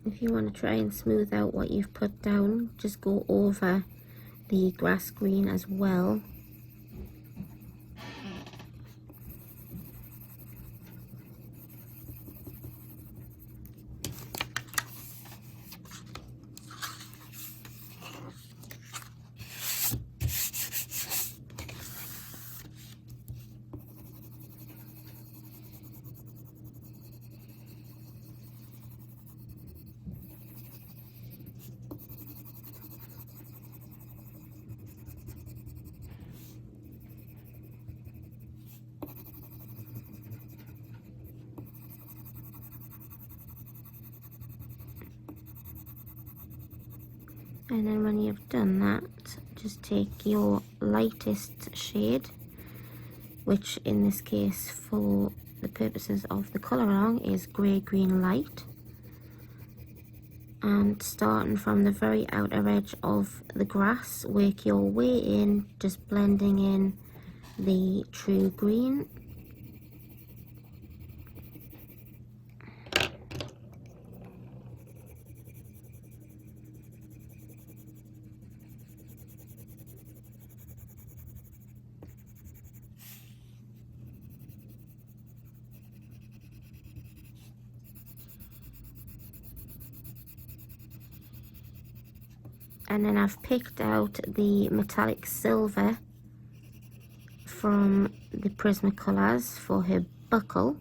If you want to try and smooth out what you've put down, just go over the grass green as well. And then when you've done that, just take your lightest shade, which in this case for the purposes of the colour along is grey green light, and starting from the very outer edge of the grass, work your way in, just blending in the true green. And then I've picked out the metallic silver from the Prismacolors for her buckle.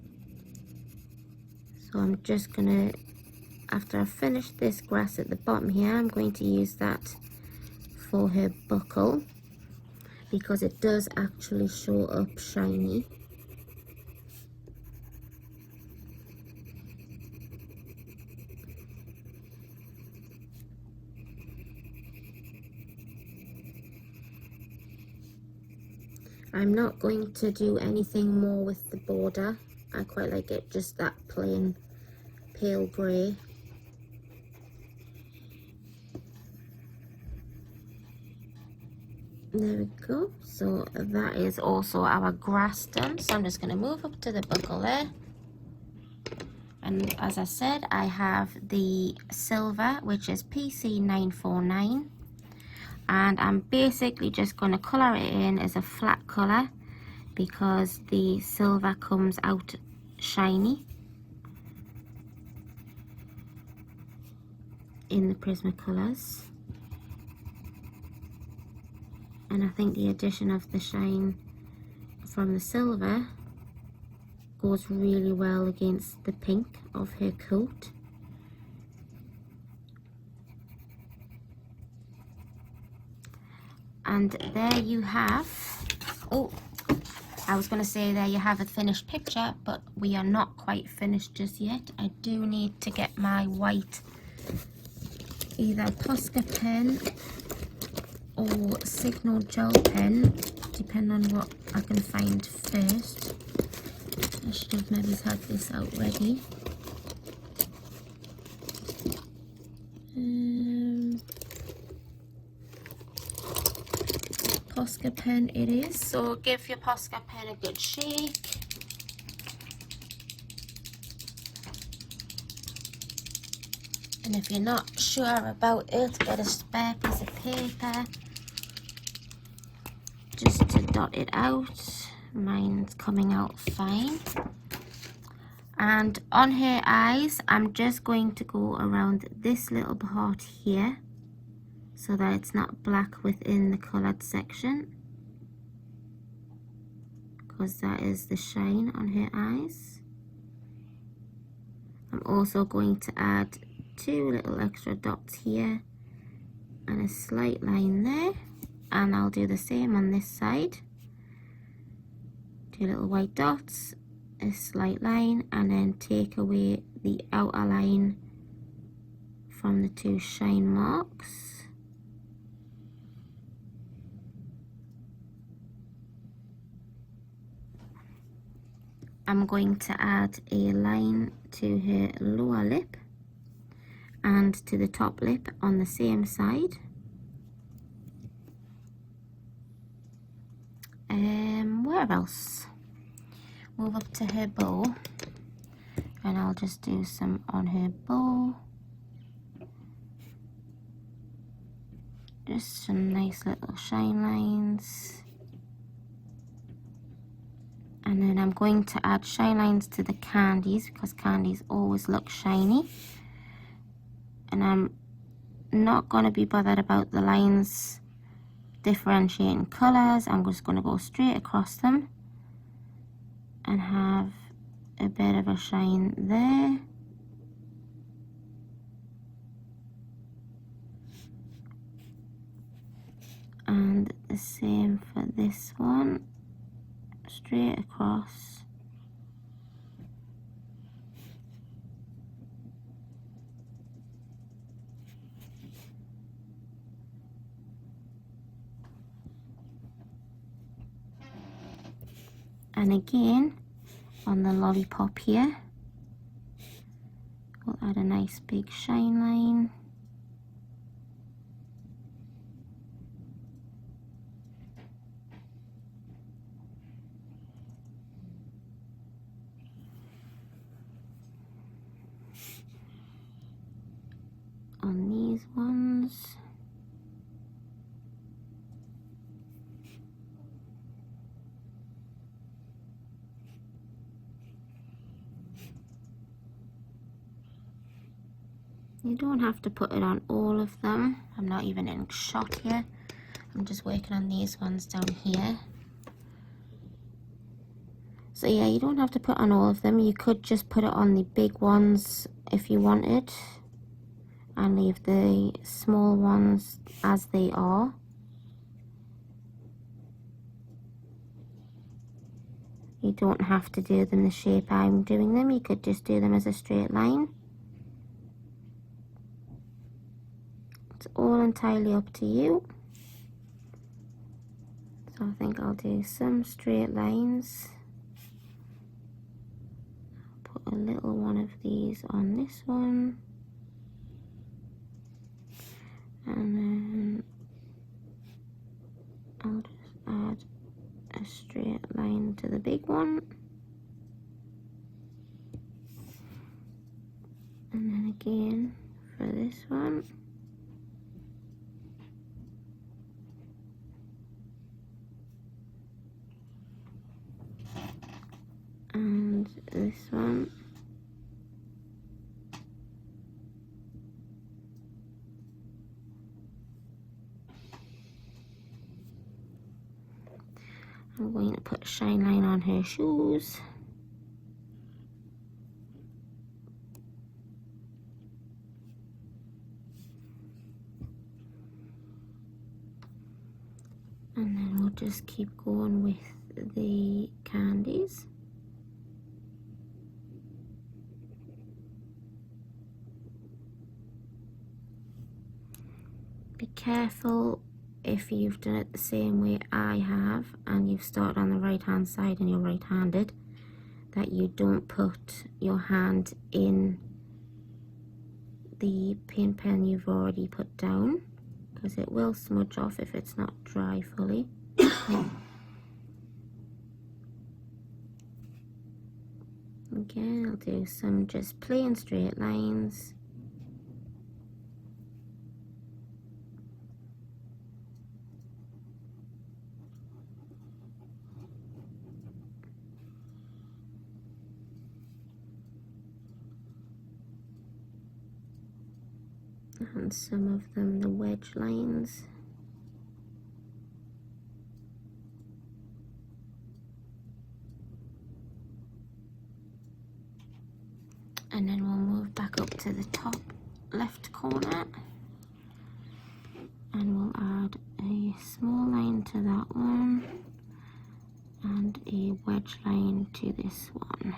So I'm just gonna, after I've finished this grass at the bottom here, I'm going to use that for her buckle because it does actually show up shiny. I'm not going to do anything more with the border. I quite like it just that plain pale grey. There we go. So that is also our grass done. So I'm just going to move up to the buckle there. And as I said, I have the silver, which is PC949. And I'm basically just going to colour it in as a flat colour because the silver comes out shiny in the Prismacolors. And I think the addition of the shine from the silver goes really well against the pink of her coat. And there you have, oh, I was going to say there you have a finished picture, but we are not quite finished just yet. I do need to get my white, either Posca pen or Signal gel pen, depending on what I can find first. I should have maybe had this out ready. Posca pen it is, so give your Posca pen a good shake. And if you're not sure about it, get a spare piece of paper just to dot it out. Mine's coming out fine. And on her eyes, I'm just going to go around this little part here so that it's not black within the coloured section, because that is the shine on her eyes. I'm also going to add 2 little extra dots here and a slight line there, and I'll do the same on this side. 2 little white dots, a slight line, and then take away the outer line from the 2 shine marks. I'm going to add a line to her lower lip and to the top lip on the same side. Where else? Move up to her bow, and I'll just do some on her bow. Just some nice little shine lines. And then I'm going to add shine lines to the candies, because candies always look shiny. And I'm not going to be bothered about the lines differentiating colours. I'm just going to go straight across them and have a bit of a shine there. And the same for this one, straight across. And again, on the lollipop here, we'll add a nice big shine line. On these ones. You don't have to put it on all of them. I'm not even in shot here. I'm just working on these ones down here. So yeah, you don't have to put on all of them. You could just put it on the big ones if you wanted, and leave the small ones as they are. You don't have to do them the shape I'm doing them. You could just do them as a straight line. It's all entirely up to you. So I think I'll do some straight lines. Put a little one of these on this one. And then I'll just add a straight line to the big one. And then again for this one. And this one. I'm going to put a shine line on her shoes. And then we'll just keep going with the candies. Be careful if you've done it the same way I have and you've started on the right hand side and you're right-handed, that you don't put your hand in the paint pen you've already put down, because it will smudge off if it's not dry fully. Again, I'll do some just plain straight lines. and some of them the wedge lines. And then we'll move back up to the top left corner and we'll add a small line to that one and a wedge line to this one.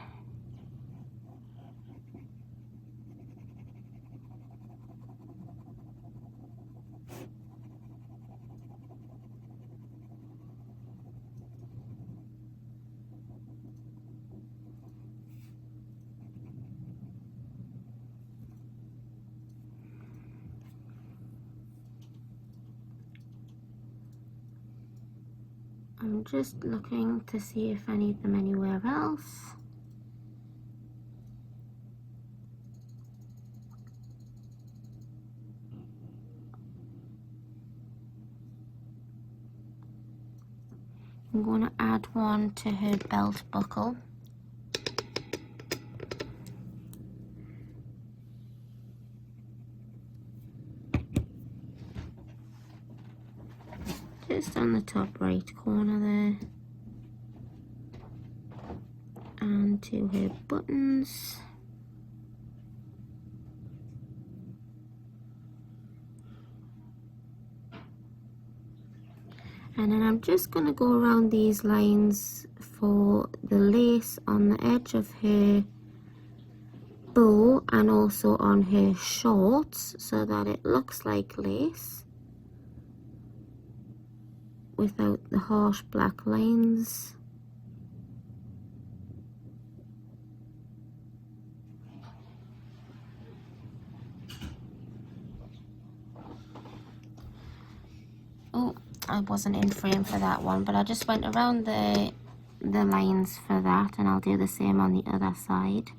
I'm just looking to see if I need them anywhere else. I'm going to add one to her belt buckle. Just on the top right corner there, and to her buttons. And then I'm just going to go around these lines for the lace on the edge of her bow and also on her shorts so that it looks like lace without the harsh black lines. Oh, I wasn't in frame for that one, but I just went around the lines for that, and I'll do the same on the other side.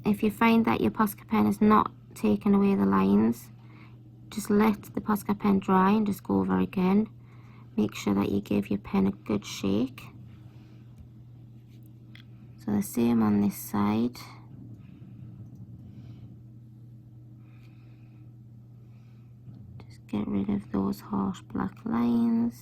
If you find that your Posca pen is not taking away the lines, just let the Posca pen dry and just go over again. Make sure that you give your pen a good shake. So the same on this side. Just get rid of those harsh black lines.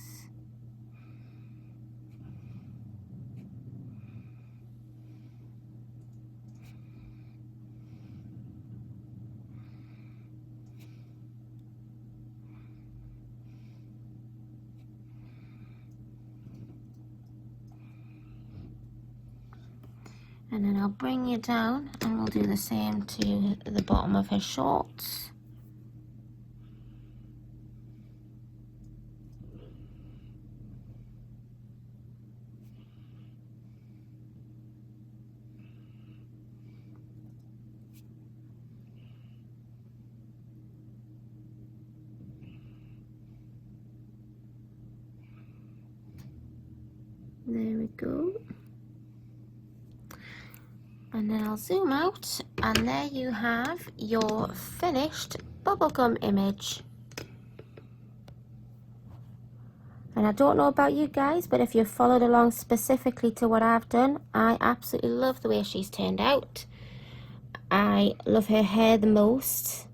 And then I'll bring you down and we'll do the same to the bottom of her shorts. There we go. And then I'll zoom out, and there you have your finished bubblegum image. And I don't know about you guys, but if you've followed along specifically to what I've done, I absolutely love the way she's turned out. I love her hair the most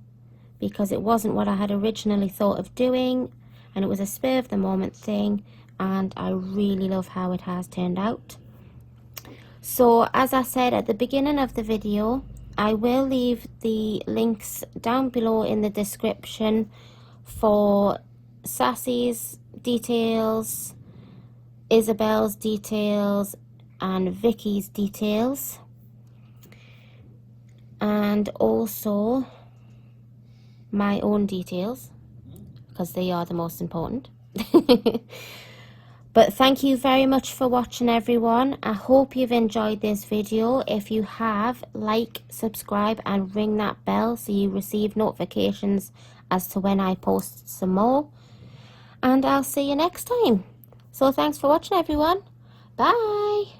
because it wasn't what I had originally thought of doing, and it was a spur of the moment thing, and I really love how it has turned out. So as I said at the beginning of the video, I will leave the links down below in the description for Sassy's details, Isabel's details, and Vicky's details, and also my own details because they are the most important. But thank you very much for watching, everyone. I hope you've enjoyed this video. If you have, like, subscribe, and ring that bell so you receive notifications as to when I post some more. And I'll see you next time. So thanks for watching, everyone. Bye.